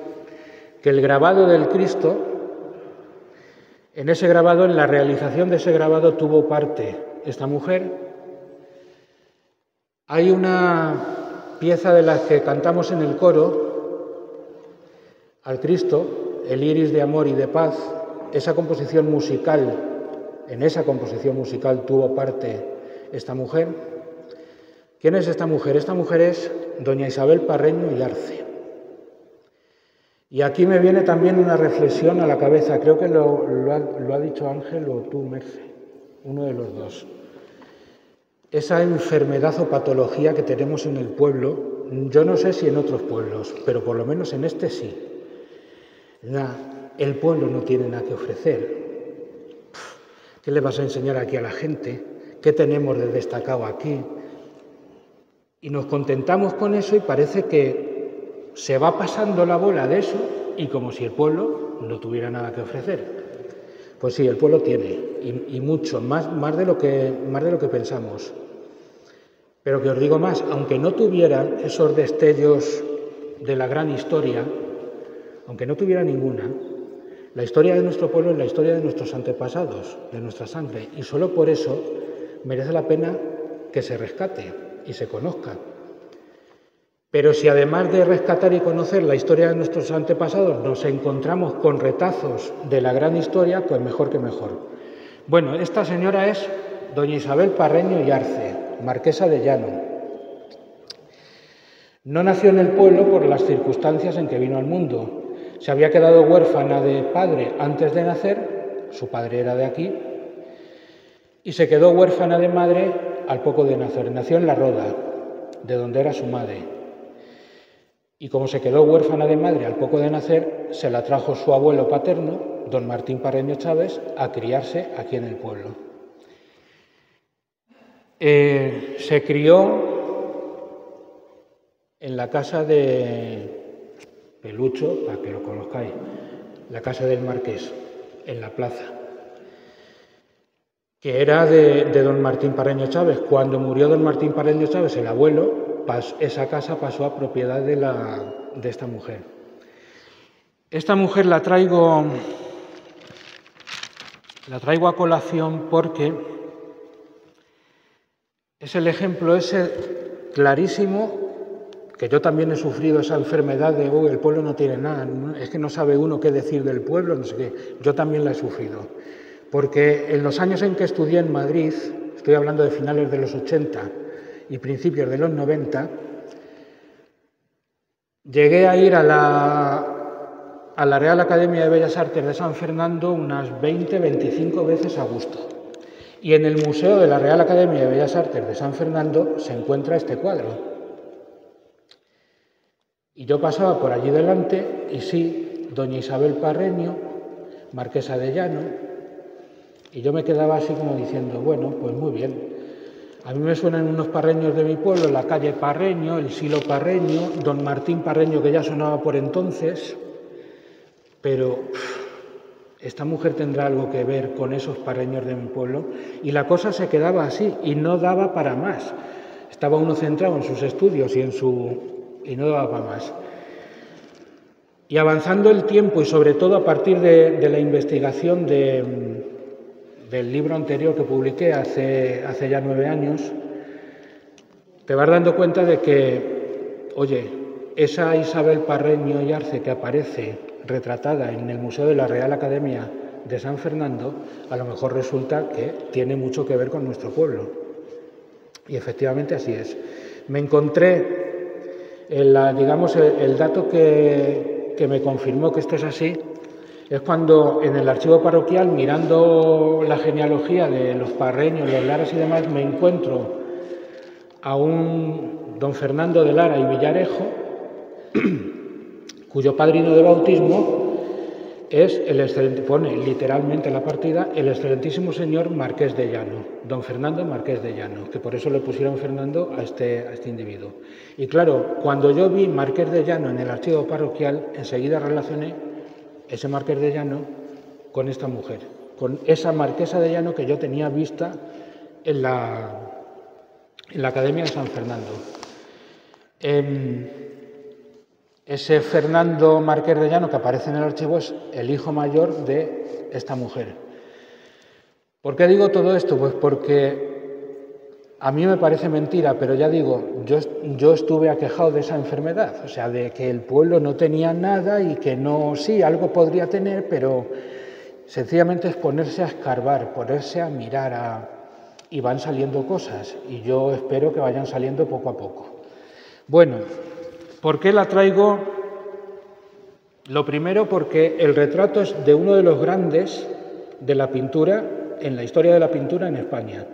que el grabado del Cristo, en ese grabado, en la realización de ese grabado tuvo parte esta mujer. Hay una pieza de las que cantamos en el coro, al Cristo, el iris de amor y de paz. Esa composición musical, en esa composición musical tuvo parte esta mujer. ¿Quién es esta mujer? Esta mujer es doña Isabel Parreño y Arce. Y aquí me viene también una reflexión a la cabeza, creo que lo ha dicho Ángel o tú, Merce, uno de los dos. Esa enfermedad o patología que tenemos en el pueblo, yo no sé si en otros pueblos, pero por lo menos en este sí. El pueblo no tiene nada que ofrecer. ¿Qué le vas a enseñar aquí a la gente? ¿Qué tenemos de destacado aquí? Y nos contentamos con eso y parece que se va pasando la bola de eso y como si el pueblo no tuviera nada que ofrecer. Pues sí, el pueblo tiene, y mucho, más de lo que pensamos. Pero que os digo más, aunque no tuviera esos destellos de la gran historia, aunque no tuviera ninguna, la historia de nuestro pueblo es la historia de nuestros antepasados, de nuestra sangre, y solo por eso merece la pena que se rescate y se conozca. Pero si además de rescatar y conocer la historia de nuestros antepasados nos encontramos con retazos de la gran historia, pues mejor que mejor. Bueno, esta señora es doña Isabel Parreño y Arce, marquesa de Llano. No nació en el pueblo por las circunstancias en que vino al mundo. Se había quedado huérfana de padre antes de nacer, su padre era de aquí, y se quedó huérfana de madre al poco de nacer. Nació en La Roda, de donde era su madre. Y como se quedó huérfana de madre al poco de nacer, se la trajo su abuelo paterno, don Martín Parreño Chávez, a criarse aquí en el pueblo. Se crió en la casa de Pelucho, para que lo conozcáis, la casa del Marqués, en la plaza, que era de don Martín Parreño Chávez. Cuando murió don Martín Parreño Chávez, el abuelo, esa casa pasó a propiedad de esta mujer. Esta mujer la traigo a colación porque es el ejemplo ese clarísimo que yo también he sufrido esa enfermedad de el pueblo no tiene nada, es que no sabe uno qué decir del pueblo, no sé qué. Yo también la he sufrido. Porque en los años en que estudié en Madrid, estoy hablando de finales de los 80 y principios de los 90, llegué a ir a la Real Academia de Bellas Artes de San Fernando unas 20-25 veces a gusto. Y en el Museo de la Real Academia de Bellas Artes de San Fernando se encuentra este cuadro. Y yo pasaba por allí delante y sí, doña Isabel Parreño, marquesa de Llano, y yo me quedaba así como diciendo, bueno, pues muy bien. A mí me suenan unos parreños de mi pueblo, la calle Parreño, el Silo Parreño, don Martín Parreño, que ya sonaba por entonces, pero esta mujer tendrá algo que ver con esos parreños de mi pueblo. Y la cosa se quedaba así y no daba para más. Estaba uno centrado en sus estudios y no daba para más. Y avanzando el tiempo y sobre todo a partir de la investigación del libro anterior que publiqué hace ya 9 años, te vas dando cuenta de que, oye, esa Isabel Parreño y Arce que aparece retratada en el Museo de la Real Academia de San Fernando, a lo mejor resulta que tiene mucho que ver con nuestro pueblo. Y efectivamente así es. Me encontré, el dato que me confirmó que esto es así, es cuando en el archivo parroquial, mirando la genealogía de los Parreños, los Laras y demás, me encuentro a un don Fernando de Lara y Villarejo, cuyo padrino de bautismo es el excelente, pone literalmente la partida, el excelentísimo señor Marqués de Llano, don Fernando Marqués de Llano, que por eso le pusieron Fernando a este individuo. Y claro, cuando yo vi Marqués de Llano en el archivo parroquial, enseguida relacioné ese Marqués de Llano con esta mujer, con esa marquesa de Llano que yo tenía vista en la Academia de San Fernando. Ese Fernando Marqués de Llano que aparece en el archivo es el hijo mayor de esta mujer. ¿Por qué digo todo esto? Pues porque a mí me parece mentira, pero ya digo, yo estuve aquejado de esa enfermedad, o sea, de que el pueblo no tenía nada y que no, sí, algo podría tener, pero sencillamente es ponerse a escarbar, ponerse a mirar, y van saliendo cosas, y yo espero que vayan saliendo poco a poco. Bueno, ¿por qué la traigo? Lo primero, porque el retrato es de uno de los grandes de la pintura, en la historia de la pintura en España,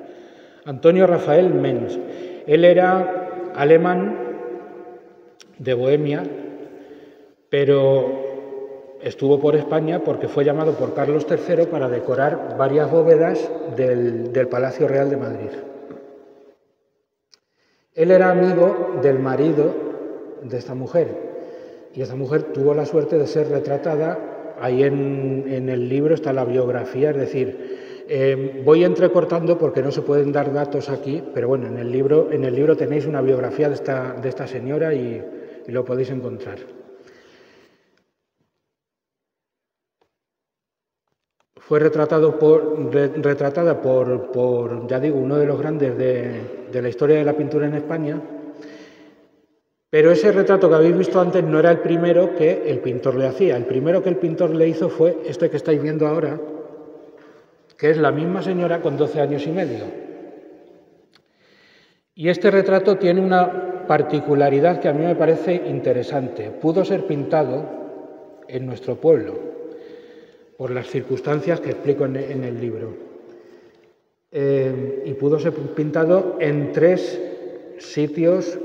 Antonio Rafael Mengs. Él era alemán de Bohemia, pero estuvo por España porque fue llamado por Carlos III para decorar varias bóvedas del Palacio Real de Madrid. Él era amigo del marido de esta mujer, y esta mujer tuvo la suerte de ser retratada. Ahí en el libro está la biografía, es decir, voy entrecortando porque no se pueden dar datos aquí, pero bueno, en el libro tenéis una biografía de esta señora y lo podéis encontrar. Fue retratada por, ya digo, uno de los grandes de la historia de la pintura en España, pero ese retrato que habéis visto antes no era el primero que el pintor le hacía. El primero que el pintor le hizo fue este que estáis viendo ahora, que es la misma señora con 12 años y medio. Y este retrato tiene una particularidad que a mí me parece interesante. Pudo ser pintado en nuestro pueblo, por las circunstancias que explico en el libro. Y pudo ser pintado en 3 sitios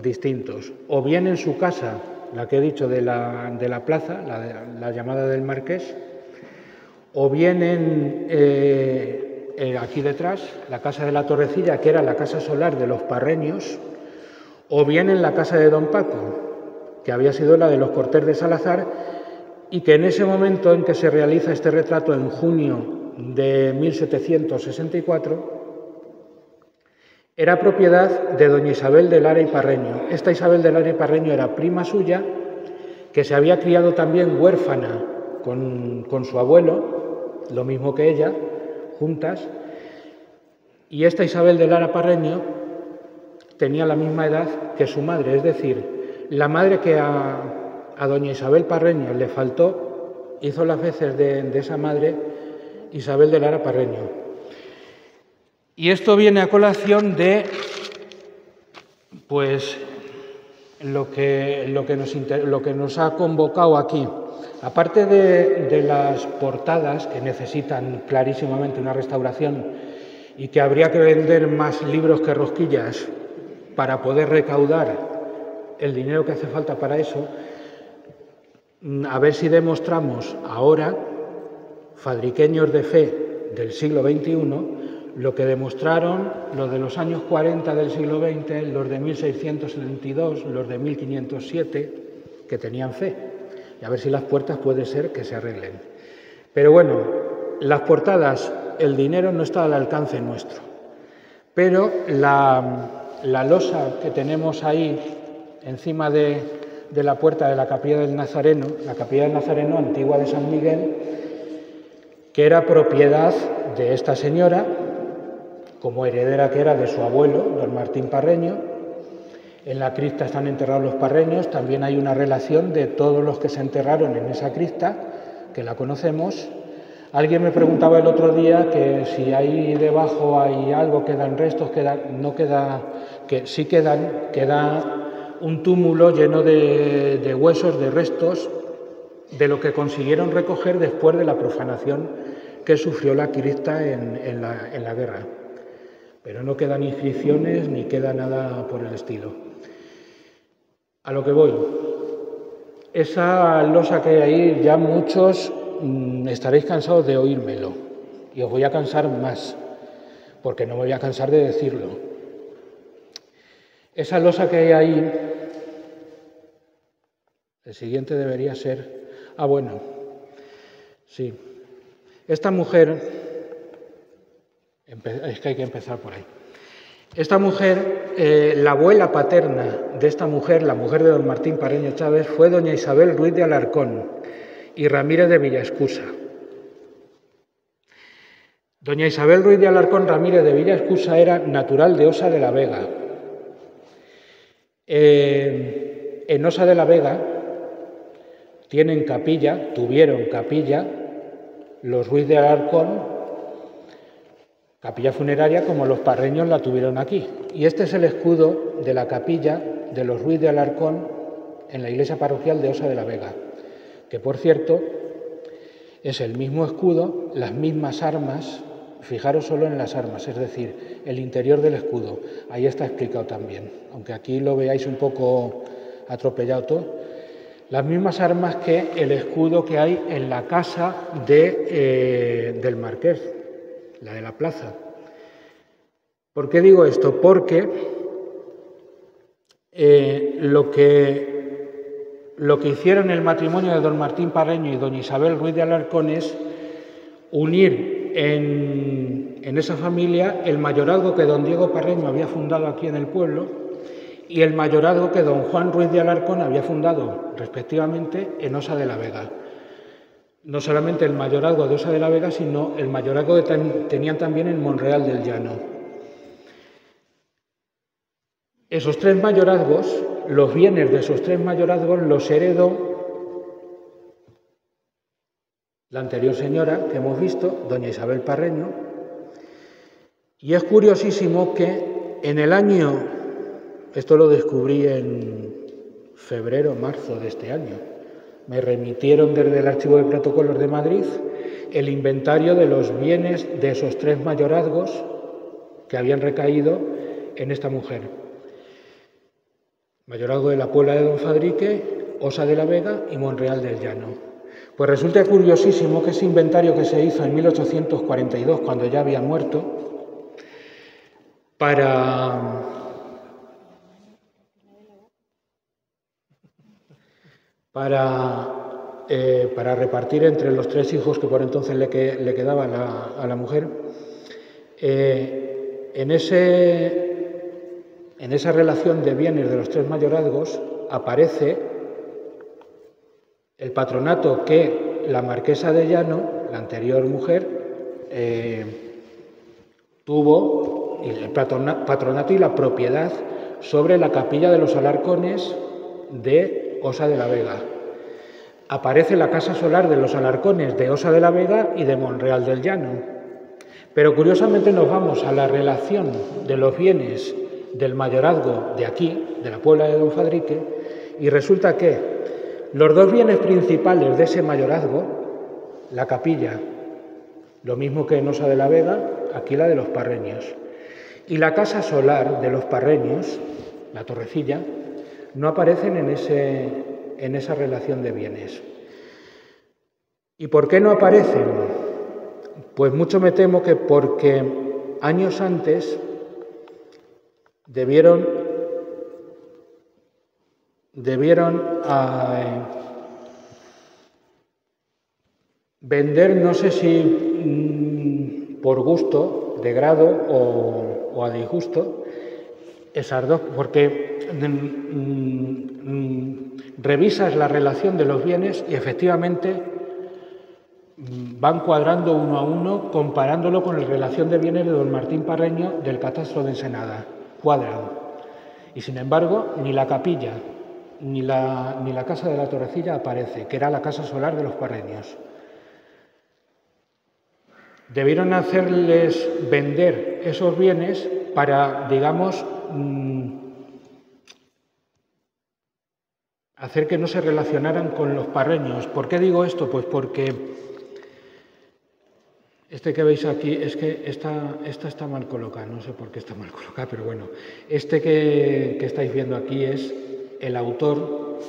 distintos. O bien en su casa, la que he dicho de la plaza, la llamada del Marqués, o bien aquí detrás, la casa de la Torrecilla, que era la casa solar de los Parreños, o bien en la casa de don Paco, que había sido la de los Cortés de Salazar, y que en ese momento en que se realiza este retrato, en junio de 1764, era propiedad de doña Isabel de Lara y Parreño. Esta Isabel de Lara y Parreño era prima suya, que se había criado también huérfana con su abuelo, lo mismo que ella, juntas, y esta Isabel de Lara Parreño tenía la misma edad que su madre, es decir, La madre que a doña Isabel Parreño le faltó, hizo las veces de esa madre, Isabel de Lara Parreño. Y esto viene a colación de, pues, lo que nos ha convocado aquí. Aparte de las portadas, que necesitan clarísimamente una restauración y que habría que vender más libros que rosquillas para poder recaudar el dinero que hace falta para eso, a ver si demostramos ahora, fadriqueños de fe del siglo XXI, lo que demostraron los de los años 40 del siglo XX, los de 1672, los de 1507, que tenían fe. Y a ver si las puertas puede ser que se arreglen. Pero bueno, las portadas, el dinero no está al alcance nuestro. Pero la losa que tenemos ahí encima de la puerta de la Capilla del Nazareno, la Capilla del Nazareno antigua de San Miguel, que era propiedad de esta señora, como heredera que era de su abuelo, don Martín Parreño. En la cripta están enterrados los Parreños, también hay una relación de todos los que se enterraron en esa cripta, que la conocemos. Alguien me preguntaba el otro día que si ahí debajo hay algo, quedan restos, no queda, que sí queda un túmulo lleno de huesos, de restos, de lo que consiguieron recoger después de la profanación que sufrió la cripta en la guerra. Pero no quedan inscripciones ni queda nada por el estilo. A lo que voy, esa losa que hay ahí, ya muchos estaréis cansados de oírmelo y os voy a cansar más, porque no me voy a cansar de decirlo. Esa losa que hay ahí, el siguiente debería ser, bueno, sí, esta mujer, es que hay que empezar por ahí. Esta mujer, la abuela paterna de esta mujer, la mujer de don Martín Parreño Chávez, fue doña Isabel Ruiz de Alarcón y Ramírez de Villaescusa. Doña Isabel Ruiz de Alarcón Ramírez de Villaescusa era natural de Osa de la Vega. En Osa de la Vega tuvieron capilla, los Ruiz de Alarcón, capilla funeraria como los Parreños la tuvieron aquí. Y este es el escudo de la capilla de los Ruiz de Alarcón en la iglesia parroquial de Osa de la Vega, que por cierto es el mismo escudo, las mismas armas, fijaros solo en las armas, es decir, el interior del escudo, ahí está explicado también, aunque aquí lo veáis un poco atropellado todo, las mismas armas que el escudo que hay en la casa del marqués, la de la plaza. ¿Por qué digo esto? Porque lo que hicieron el matrimonio de don Martín Parreño y doña Isabel Ruiz de Alarcón es unir en esa familia el mayorazgo que don Diego Parreño había fundado aquí en el pueblo y el mayorazgo que don Juan Ruiz de Alarcón había fundado respectivamente en Osa de la Vega. No solamente el mayorazgo de Osa de la Vega, sino el mayorazgo que tenían también en Monreal del Llano. Esos tres mayorazgos, los bienes de esos tres mayorazgos los heredó la anterior señora que hemos visto, doña Isabel Parreño, y es curiosísimo que en el año, esto lo descubrí en febrero, marzo de este año, me remitieron desde el Archivo de Protocolos de Madrid el inventario de los bienes de esos tres mayorazgos que habían recaído en esta mujer. Mayorazgo de la Puebla de Don Fadrique, Osa de la Vega y Monreal del Llano. Pues resulta curiosísimo que ese inventario que se hizo en 1842, cuando ya había muerto, para repartir entre los tres hijos que por entonces le quedaban a la mujer, en esa relación de bienes de los tres mayorazgos aparece el patronato que la marquesa de Llano, la anterior mujer, tuvo, el patronato y la propiedad sobre la capilla de los Alarcones de Osa de la Vega. Aparece la casa solar de los Alarcones de Osa de la Vega y de Monreal del Llano. Pero curiosamente nos vamos a la relación de los bienes del mayorazgo de aquí, de la Puebla de Don Fadrique, y resulta que los dos bienes principales de ese mayorazgo, la capilla, lo mismo que en Osa de la Vega, aquí la de los Parreños, y la casa solar de los Parreños, la Torrecilla, no aparecen en esa relación de bienes. ¿Y por qué no aparecen? Pues mucho me temo que porque años antes debieron vender, no sé si por gusto, de grado o a disgusto, esas dos, porque revisas la relación de los bienes y efectivamente van cuadrando uno a uno, comparándolo con la relación de bienes de don Martín Parreño del catastro de Ensenada. Cuadran. Y sin embargo, ni la capilla ni la casa de la Torrecilla aparece, que era la casa solar de los Parreños. Debieron hacerles vender esos bienes para, digamos, hacer que no se relacionaran con los Parreños. ¿Por qué digo esto? Pues porque este que veis aquí, es que esta está mal colocada, no sé por qué está mal colocada, pero bueno, este que estáis viendo aquí es el autor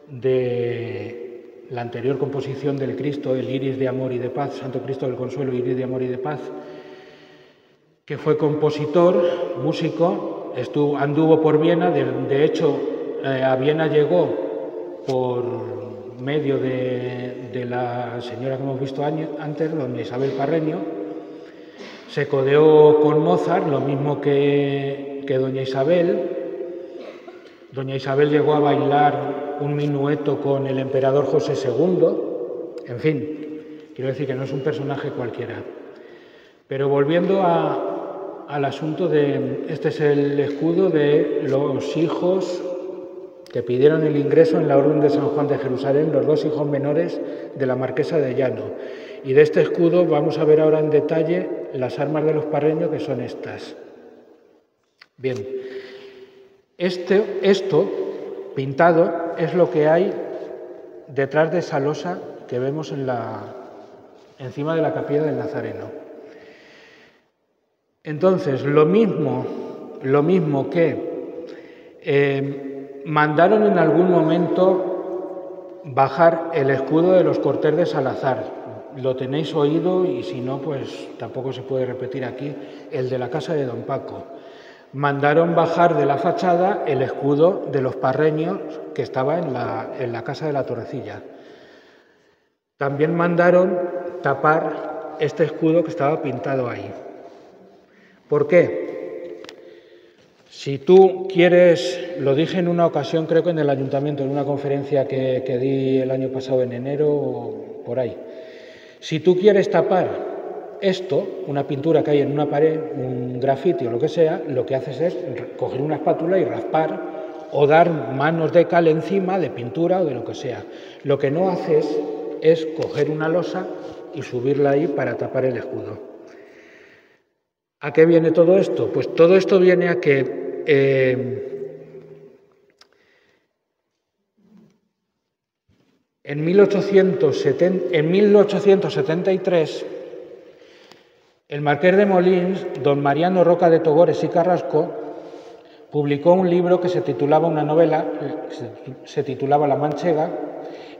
de la anterior composición del Cristo, el Iris de Amor y de Paz, Santo Cristo del Consuelo, Iris de Amor y de Paz, que fue compositor, músico, anduvo por Viena, de hecho a Viena llegó por medio de la señora que hemos visto antes, doña Isabel Parreño, se codeó con Mozart, lo mismo que doña Isabel. Doña Isabel llegó a bailar un minueto con el emperador José II, en fin, quiero decir que no es un personaje cualquiera. Pero volviendo al asunto este es el escudo de los hijos que pidieron el ingreso en la Orden de San Juan de Jerusalén, los dos hijos menores de la Marquesa de Llano. Y de este escudo vamos a ver ahora en detalle las armas de los Parreños, que son estas. Bien, esto pintado es lo que hay detrás de esa losa que vemos encima de la capilla del Nazareno. Entonces, lo mismo que mandaron en algún momento bajar el escudo de los Cortés de Salazar. Lo tenéis oído y si no, pues tampoco se puede repetir aquí, el de la casa de don Paco. Mandaron bajar de la fachada el escudo de los Parreños que estaba en la casa de la Torrecilla. También mandaron tapar este escudo que estaba pintado ahí. ¿Por qué? Si tú quieres, lo dije en una ocasión, creo que en el ayuntamiento, en una conferencia que di el año pasado en enero o por ahí. Si tú quieres tapar esto, una pintura que hay en una pared, un grafiti o lo que sea, lo que haces es coger una espátula y raspar o dar manos de cal encima de pintura o de lo que sea. Lo que no haces es coger una losa y subirla ahí para tapar el escudo. ¿A qué viene todo esto? Pues todo esto viene a que en 1873 el marqués de Molins, don Mariano Roca de Togores y Carrasco, publicó un libro que se titulaba, una novela, se titulaba La Manchega.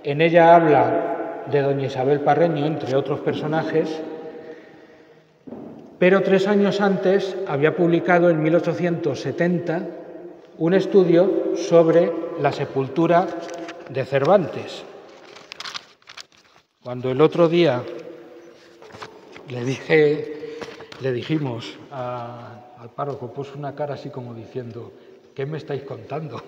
En ella habla de doña Isabel Parreño, entre otros personajes, pero 3 años antes había publicado, en 1870, un estudio sobre la sepultura de Cervantes. Cuando el otro día le dijimos al párroco, puso una cara así como diciendo, ¿qué me estáis contando?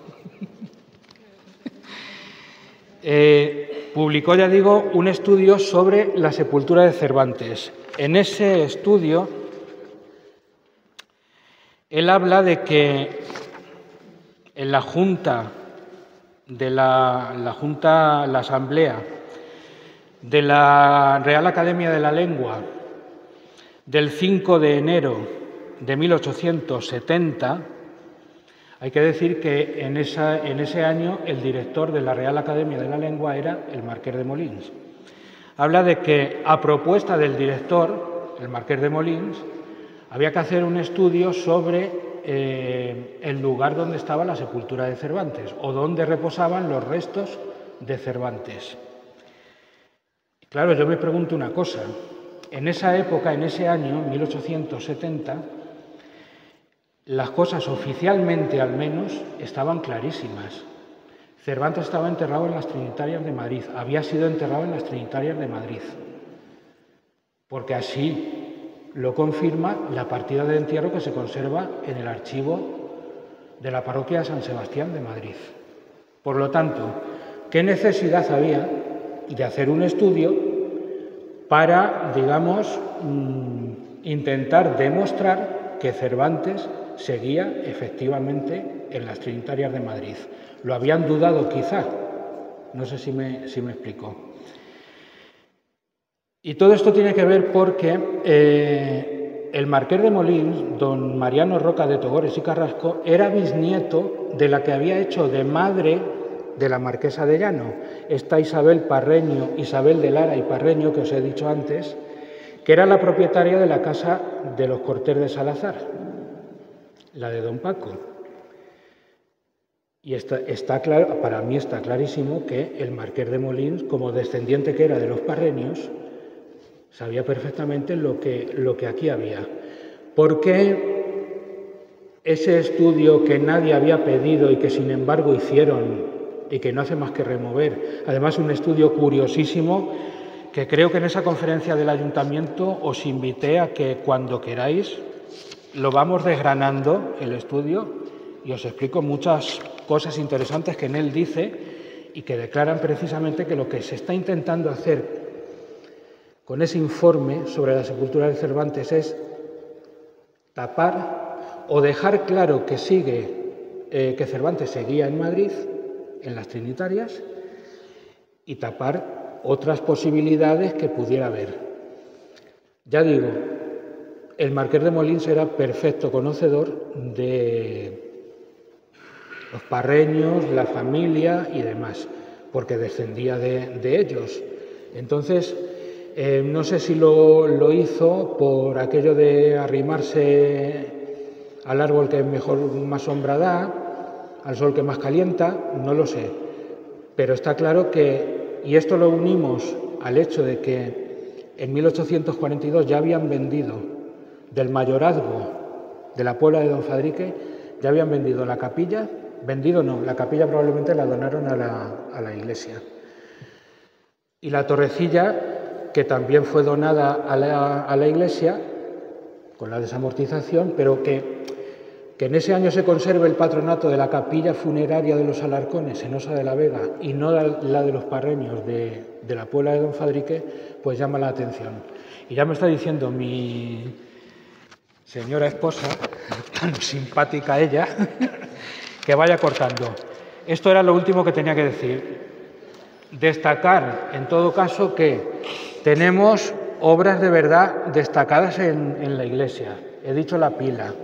Publicó, ya digo, un estudio sobre la sepultura de Cervantes. En ese estudio él habla de que en la Junta de la Junta, la Asamblea, de la Real Academia de la Lengua, del 5 de enero de 1870, hay que decir que en ese año el director de la Real Academia de la Lengua era el Marqués de Molins. Habla de que, a propuesta del director, el Marqués de Molins, había que hacer un estudio sobre el lugar donde estaba la sepultura de Cervantes o donde reposaban los restos de Cervantes. Claro, yo me pregunto una cosa. En esa época, en ese año, 1870, las cosas oficialmente, al menos, estaban clarísimas. Cervantes estaba enterrado en las Trinitarias de Madrid, había sido enterrado en las Trinitarias de Madrid, porque así lo confirma la partida de entierro que se conserva en el archivo de la parroquia de San Sebastián de Madrid. Por lo tanto, ¿qué necesidad había de hacer un estudio para, digamos, intentar demostrar que Cervantes seguía efectivamente en las Trinitarias de Madrid? Lo habían dudado quizá, no sé si me explico. Y todo esto tiene que ver porque el Marqués de Molins, don Mariano Roca de Togores y Carrasco, era bisnieto de la que había hecho de madre de la Marquesa de Llano, esta Isabel de Lara y Parreño, que os he dicho antes, que era la propietaria de la casa de los Cortés de Salazar, la de don Paco. Y está claro, para mí está clarísimo que el Marqués de Molins, como descendiente que era de los Parreños, sabía perfectamente lo que aquí había. ¿Por qué ese estudio que nadie había pedido y que sin embargo hicieron y que no hace más que remover? Además, un estudio curiosísimo que creo que en esa conferencia del Ayuntamiento os invité a que cuando queráis lo vamos desgranando el estudio y os explico muchas cosas interesantes que en él dice y que declaran precisamente que lo que se está intentando hacer con ese informe sobre la sepultura de Cervantes es tapar o dejar claro que que Cervantes seguía en Madrid, en las Trinitarias, y tapar otras posibilidades que pudiera haber. Ya digo, el Marqués de Molins era perfecto conocedor de los Parreños, la familia y demás, porque descendía de ellos. Entonces, no sé si lo hizo por aquello de arrimarse al árbol que mejor más sombra da, al sol que más calienta, no lo sé. Pero está claro que, y esto lo unimos al hecho de que en 1842 ya habían vendido del mayorazgo de la Puebla de Don Fadrique, ya habían vendido la capilla, la capilla probablemente la donaron a la iglesia. Y la torrecilla, que también fue donada a la iglesia, con la desamortización, pero que en ese año se conserve el patronato de la capilla funeraria de los Alarcones en Osa de la Vega y no la de los Parreños de la Puebla de Don Fadrique, pues llama la atención. Y ya me está diciendo mi señora esposa, tan simpática ella, que vaya cortando. Esto era lo último que tenía que decir. Destacar, en todo caso, que tenemos obras de verdad destacadas en la iglesia. He dicho la pila,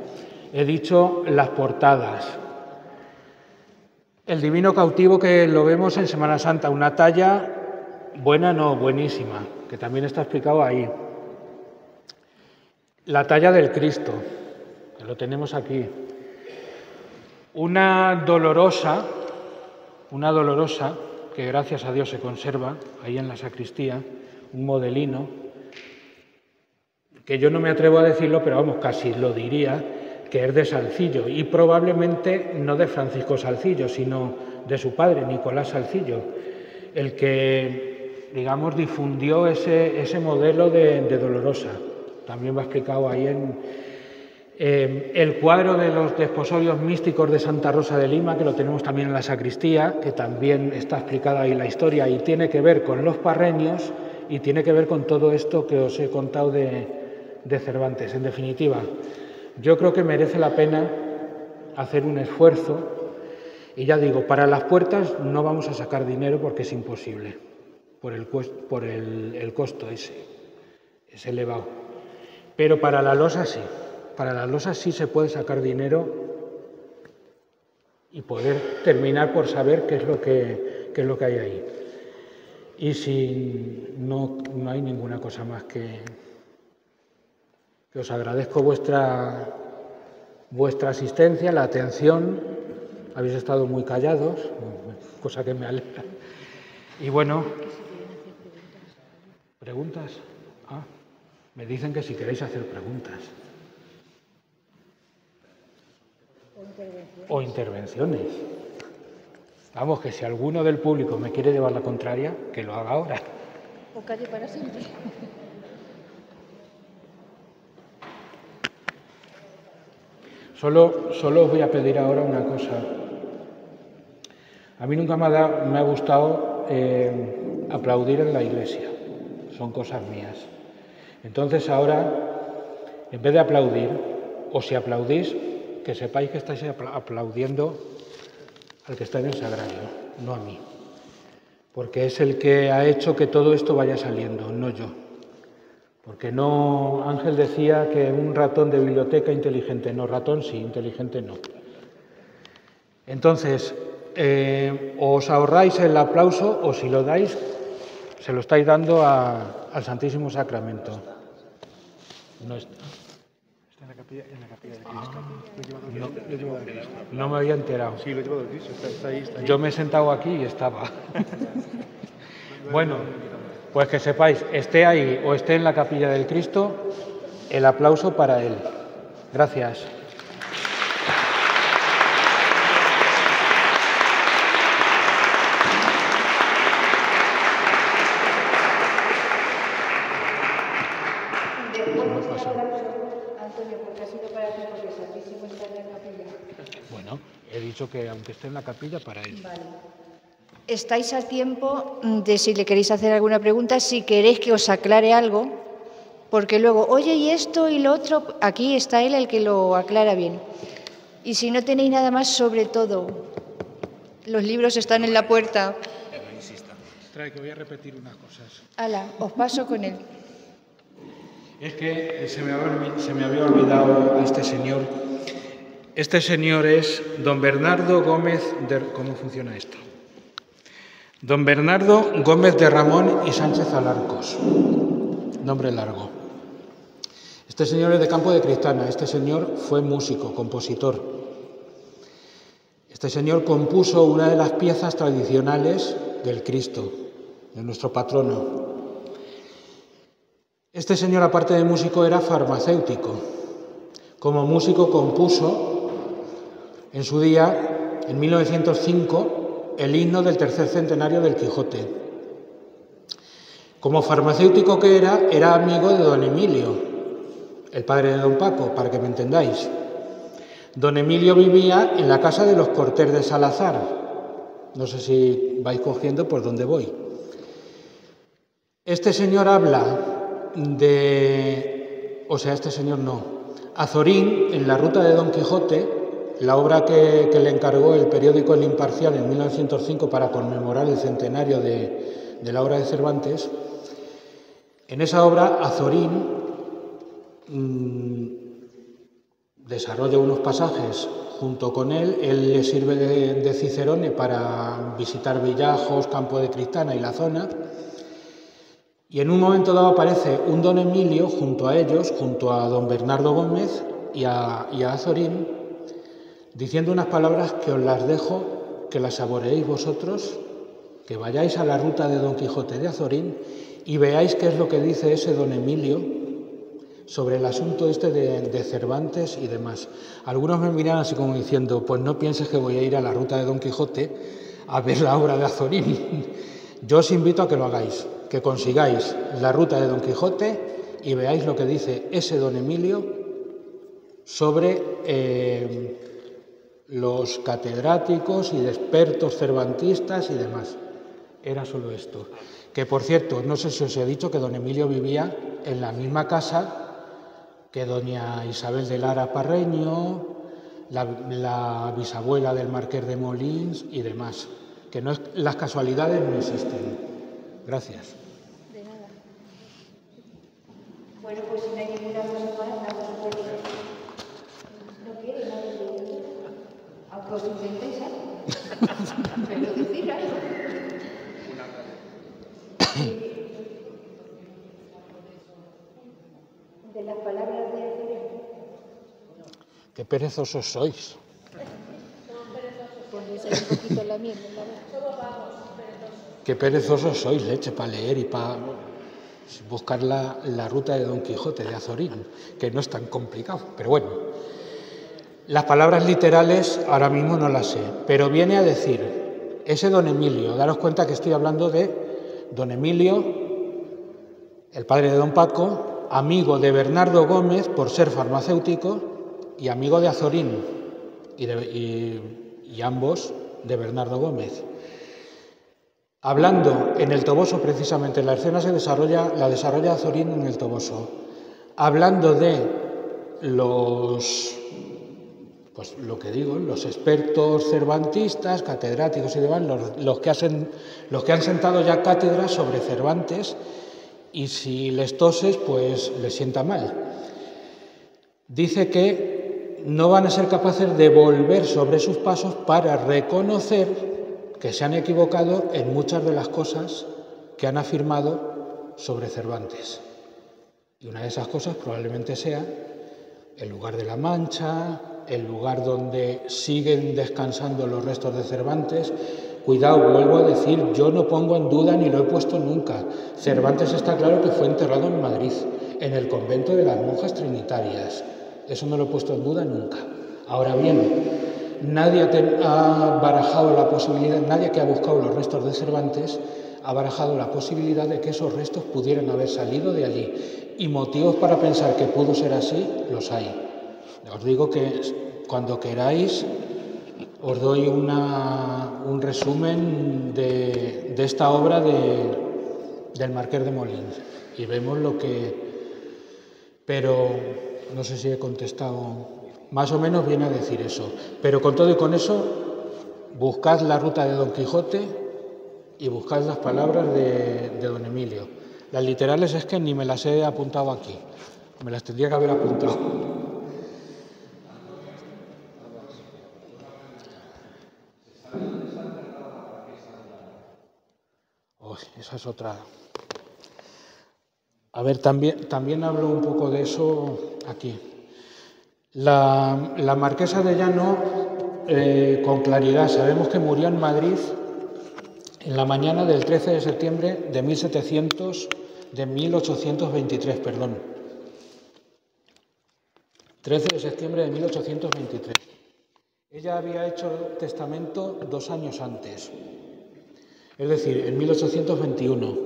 he dicho las portadas. El Divino Cautivo, que lo vemos en Semana Santa, una talla buena, no, buenísima, que también está explicado ahí. La talla del Cristo, que lo tenemos aquí. Una dolorosa, que gracias a Dios se conserva ahí en la sacristía, un modelino, que yo no me atrevo a decirlo, pero vamos, casi lo diría, que es de Salcillo, y probablemente no de Francisco Salcillo, sino de su padre, Nicolás Salcillo, el que, digamos, difundió ese modelo de dolorosa. También va explicado ahí en el cuadro de los desposorios místicos de Santa Rosa de Lima, que lo tenemos también en la sacristía, que también está explicada ahí la historia y tiene que ver con los Parreños y tiene que ver con todo esto que os he contado de Cervantes. En definitiva, yo creo que merece la pena hacer un esfuerzo Y ya digo, para las puertas no vamos a sacar dinero porque es imposible, por el costo ese, es elevado. Pero para la losa sí, para la losa sí se puede sacar dinero y poder terminar por saber qué es lo que hay ahí. Y si no hay ninguna cosa más que os agradezco vuestra asistencia, la atención. Habéis estado muy callados, cosa que me alegra. Y bueno, ¿preguntas? Ah, me dicen que si queréis hacer preguntas. O intervenciones. Vamos, que si alguno del público me quiere llevar la contraria, que lo haga ahora. O calle para siempre. Solo os voy a pedir ahora una cosa. A mí nunca me ha gustado aplaudir en la iglesia. Son cosas mías. Entonces ahora, en vez de aplaudir, o si aplaudís, que sepáis que estáis aplaudiendo al que está en el sagrario, no a mí. Porque es el que ha hecho que todo esto vaya saliendo, no yo. Porque no, Ángel decía que un ratón de biblioteca inteligente, no, ratón sí, inteligente no. Entonces, os ahorráis el aplauso o si lo dais, se lo estáis dando al Santísimo Sacramento. No está. Está en la capilla de Cristo. No me había enterado. Sí, lo he llevado de Cristo, está ahí. Yo me he sentado aquí y estaba. Bueno, pues que sepáis, esté ahí o esté en la capilla del Cristo, el aplauso para él. Gracias. Bueno, he dicho que aunque esté en la capilla, para él. Vale. Estáis a tiempo de, si le queréis hacer alguna pregunta, si queréis que os aclare algo, porque luego, oye, y esto y lo otro, aquí está él el que lo aclara bien. Y si no tenéis nada más, sobre todo, los libros están en la puerta. Trae, que voy a repetir unas cosas. Hala, os paso con él. Es que se me había olvidado a este señor. Este señor es don Bernardo Gómez de... ¿Cómo funciona esto? Don Bernardo Gómez de Ramón y Sánchez Alarcos. Nombre largo. Este señor es de Campo de Cristana. Este señor fue músico, compositor. Este señor compuso una de las piezas tradicionales del Cristo, de nuestro patrono. Este señor, aparte de músico, era farmacéutico. Como músico compuso en su día, en 1905, el himno del tercer centenario del Quijote. Como farmacéutico que era amigo de don Emilio, el padre de don Paco, para que me entendáis. Don Emilio vivía en la casa de los Cortés de Salazar. No sé si vais cogiendo por dónde voy. Este señor habla de... O sea, este señor no. Azorín, en la ruta de Don Quijote, la obra que le encargó el periódico El Imparcial en 1905 para conmemorar el centenario de la obra de Cervantes, en esa obra Azorín desarrolla unos pasajes junto con él le sirve de cicerone para visitar Villajos, Campo de Cristana y la zona, y en un momento dado aparece un don Emilio junto a ellos, junto a don Bernardo Gómez y a Azorín, diciendo unas palabras que os las dejo, que las saboreéis vosotros, que vayáis a la ruta de Don Quijote de Azorín y veáis qué es lo que dice ese don Emilio sobre el asunto este de Cervantes y demás. Algunos me miran así como diciendo, pues no pienses que voy a ir a la ruta de Don Quijote a ver la obra de Azorín. Yo os invito a que lo hagáis, que consigáis la ruta de Don Quijote y veáis lo que dice ese don Emilio sobre los catedráticos y expertos cervantistas y demás. Era solo esto. Que, por cierto, no sé si os he dicho que don Emilio vivía en la misma casa que doña Isabel de Lara Parreño, la bisabuela del Marqués de Molins y demás. Que no es, las casualidades no existen. Gracias. De nada. Bueno, pues si no hay ninguna cosa más, nada más. ¿No quiere nadie de aunque os intentéis, pero decir algo. De las palabras de Qué perezosos sois. Pues un poquito la miel, Qué perezosos sois, leche, para leer y para buscar la ruta de Don Quijote de Azorín, que no es tan complicado, pero bueno. Las palabras literales ahora mismo no las sé, pero viene a decir, ese don Emilio, daros cuenta que estoy hablando de don Emilio, el padre de don Paco, amigo de Bernardo Gómez por ser farmacéutico y amigo de Azorín, y ambos de Bernardo Gómez. Hablando en el Toboso, precisamente, la escena la desarrolla Azorín en el Toboso, hablando de pues lo que digo, los expertos cervantistas, catedráticos y demás, los que han sentado ya cátedras sobre Cervantes, y si les toses, pues les sienta mal. Dice que no van a ser capaces de volver sobre sus pasos para reconocer que se han equivocado en muchas de las cosas que han afirmado sobre Cervantes. Y una de esas cosas probablemente sea el lugar de la Mancha, el lugar donde siguen descansando los restos de Cervantes. Cuidado, vuelvo a decir, yo no pongo en duda ni lo he puesto nunca. Cervantes está claro que fue enterrado en Madrid, en el convento de las monjas trinitarias. Eso no lo he puesto en duda nunca. Ahora bien, nadie ha barajado la posibilidad, nadie que ha buscado los restos de Cervantes ha barajado la posibilidad de que esos restos pudieran haber salido de allí. Y motivos para pensar que pudo ser así, los hay. Os digo que cuando queráis os doy un resumen de esta obra del Marqués de Molins y vemos lo que... Pero no sé si he contestado... Más o menos viene a decir eso. Pero con todo y con eso, buscad la ruta de Don Quijote y buscad las palabras de don Emilio. Las literales es que ni me las he apuntado aquí. Me las tendría que haber apuntado. Esa es otra. A ver, también hablo un poco de eso aquí. La marquesa de Llano, con claridad, sabemos que murió en Madrid en la mañana del 13 de septiembre de 1823, perdón. 13 de septiembre de 1823. Ella había hecho testamento 2 años antes. Es decir, en 1821.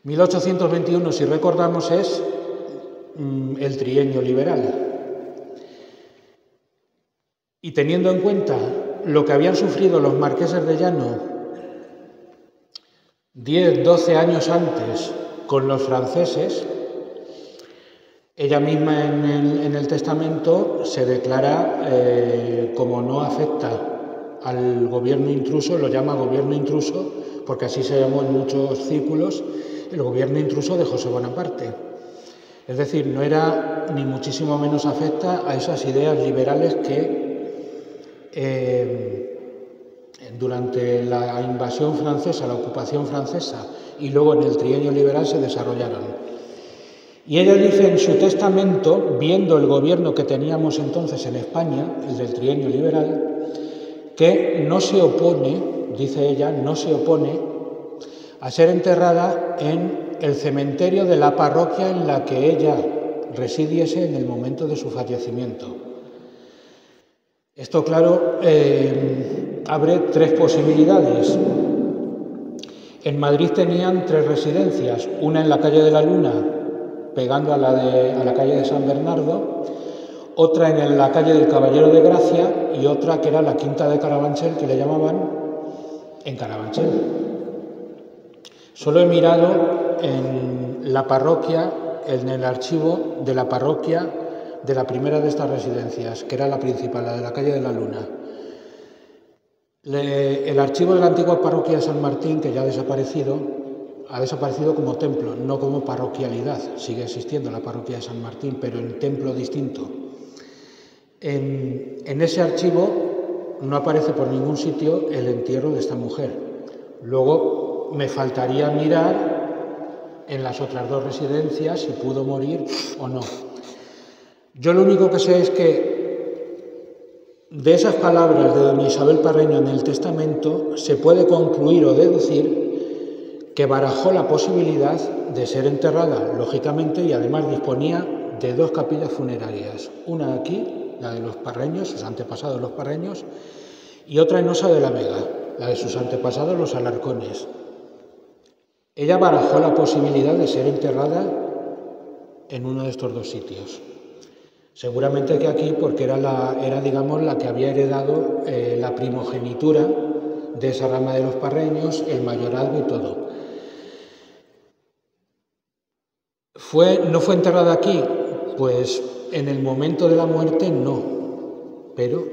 1821, si recordamos, es el trienio liberal. Y teniendo en cuenta lo que habían sufrido los marqueses de Llano 10, 12 años antes con los franceses, ella misma en el testamento se declara, como no afecta al gobierno intruso, lo llama gobierno intruso, porque así se llamó en muchos círculos, el gobierno intruso de José Bonaparte. Es decir, no era ni muchísimo menos afecta a esas ideas liberales que durante la invasión francesa, la ocupación francesa y luego en el trienio liberal se desarrollaron. Y ella dice en su testamento, viendo el gobierno que teníamos entonces en España, el del trienio liberal, que no se opone, dice ella, no se opone a ser enterrada en el cementerio de la parroquia en la que ella residiese en el momento de su fallecimiento. Esto, claro, abre 3 posibilidades. En Madrid tenían 3 residencias, una en la calle de la Luna, pegando a la calle de San Bernardo, otra en la calle del Caballero de Gracia y otra que era la Quinta de Carabanchel, que le llamaban, en Carabanchel. Solo he mirado en la parroquia, en el archivo de la parroquia de la primera de estas residencias, que era la principal, la de la calle de la Luna. El archivo de la antigua parroquia de San Martín, que ya ha desaparecido como templo, no como parroquialidad. Sigue existiendo la parroquia de San Martín, pero en templo distinto. En ese archivo no aparece por ningún sitio el entierro de esta mujer. Luego me faltaría mirar en las otras dos residencias si pudo morir o no. Yo lo único que sé es que de esas palabras de doña Isabel Parreño en el testamento se puede concluir o deducir que barajó la posibilidad de ser enterrada, lógicamente, y además disponía de dos capillas funerarias. Una aquí, la de los Parreños, sus antepasados los Parreños, y otra en Osa de la Vega, la de sus antepasados los Alarcones. Ella barajó la posibilidad de ser enterrada en uno de estos dos sitios. Seguramente que aquí, porque era digamos, la que había heredado la primogenitura de esa rama de los Parreños, el mayorazgo y todo. ¿No fue enterrada aquí? Pues en el momento de la muerte no, pero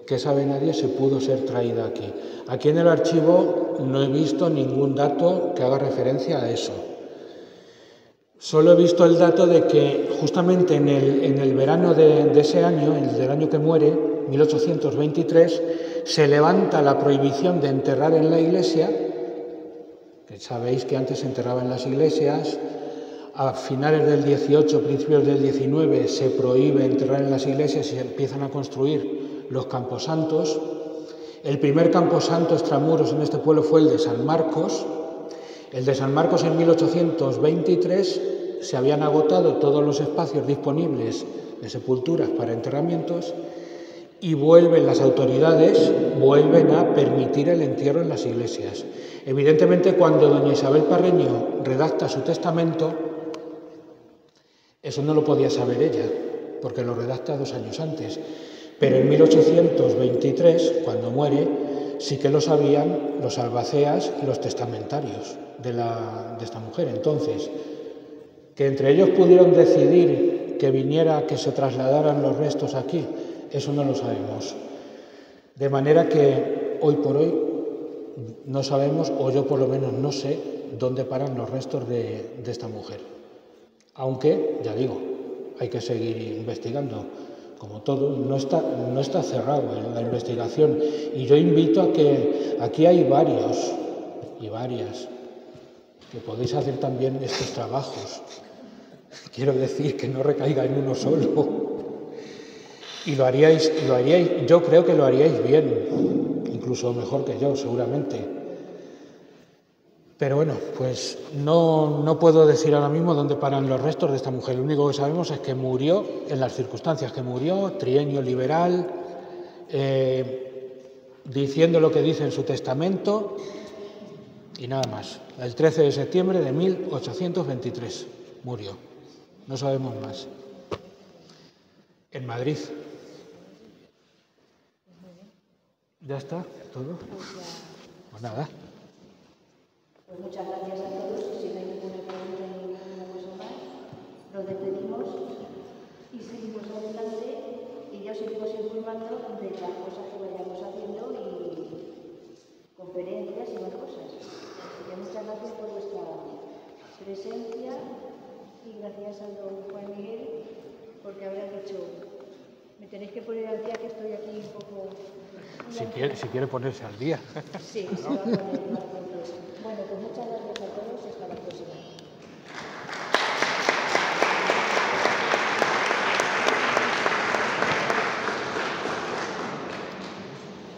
que sabe nadie se pudo ser traída aquí. Aquí en el archivo no he visto ningún dato que haga referencia a eso. Solo he visto el dato de que justamente en el verano de ese año, del año que muere, 1823, se levanta la prohibición de enterrar en la iglesia, que sabéis que antes se enterraba en las iglesias, a finales del 18, principios del 19, se prohíbe enterrar en las iglesias y se empiezan a construir los camposantos. El primer camposanto extramuros en este pueblo fue el de San Marcos. El de San Marcos en 1823 se habían agotado todos los espacios disponibles de sepulturas para enterramientos y las autoridades vuelven a permitir el entierro en las iglesias. Evidentemente, cuando doña Isabel Parreño redacta su testamento, eso no lo podía saber ella, porque lo redacta 2 años antes. Pero en 1823, cuando muere, sí que lo sabían los albaceas y los testamentarios de esta mujer. Entonces, que entre ellos pudieron decidir que se trasladaran los restos aquí, eso no lo sabemos. De manera que hoy por hoy no sabemos, o yo por lo menos no sé, dónde paran los restos de esta mujer. Aunque, ya digo, hay que seguir investigando. Como todo, no está cerrado en la investigación. Y yo invito a que aquí hay varios y varias que podéis hacer también estos trabajos. Quiero decir que no recaiga en uno solo. Y lo haríais, yo creo que lo haríais bien, incluso mejor que yo, seguramente. Pero bueno, pues no puedo decir ahora mismo dónde paran los restos de esta mujer. Lo único que sabemos es que murió en las circunstancias que murió, trienio liberal, diciendo lo que dice en su testamento y nada más. El 13 de septiembre de 1823 murió. No sabemos más. En Madrid. ¿Ya está? ¿Todo? Pues nada. Pues muchas gracias a todos. Si no hay ninguna pregunta ni ninguna cosa más, nos despedimos y seguimos adelante y ya os iremos informando de las cosas que vayamos haciendo y conferencias y más cosas. Así que muchas gracias por vuestra presencia y gracias a don Juan Miguel porque habrán dicho, me tenéis que poner al día que estoy aquí un poco... Si quiere ponerse al día. Sí, se va a poner.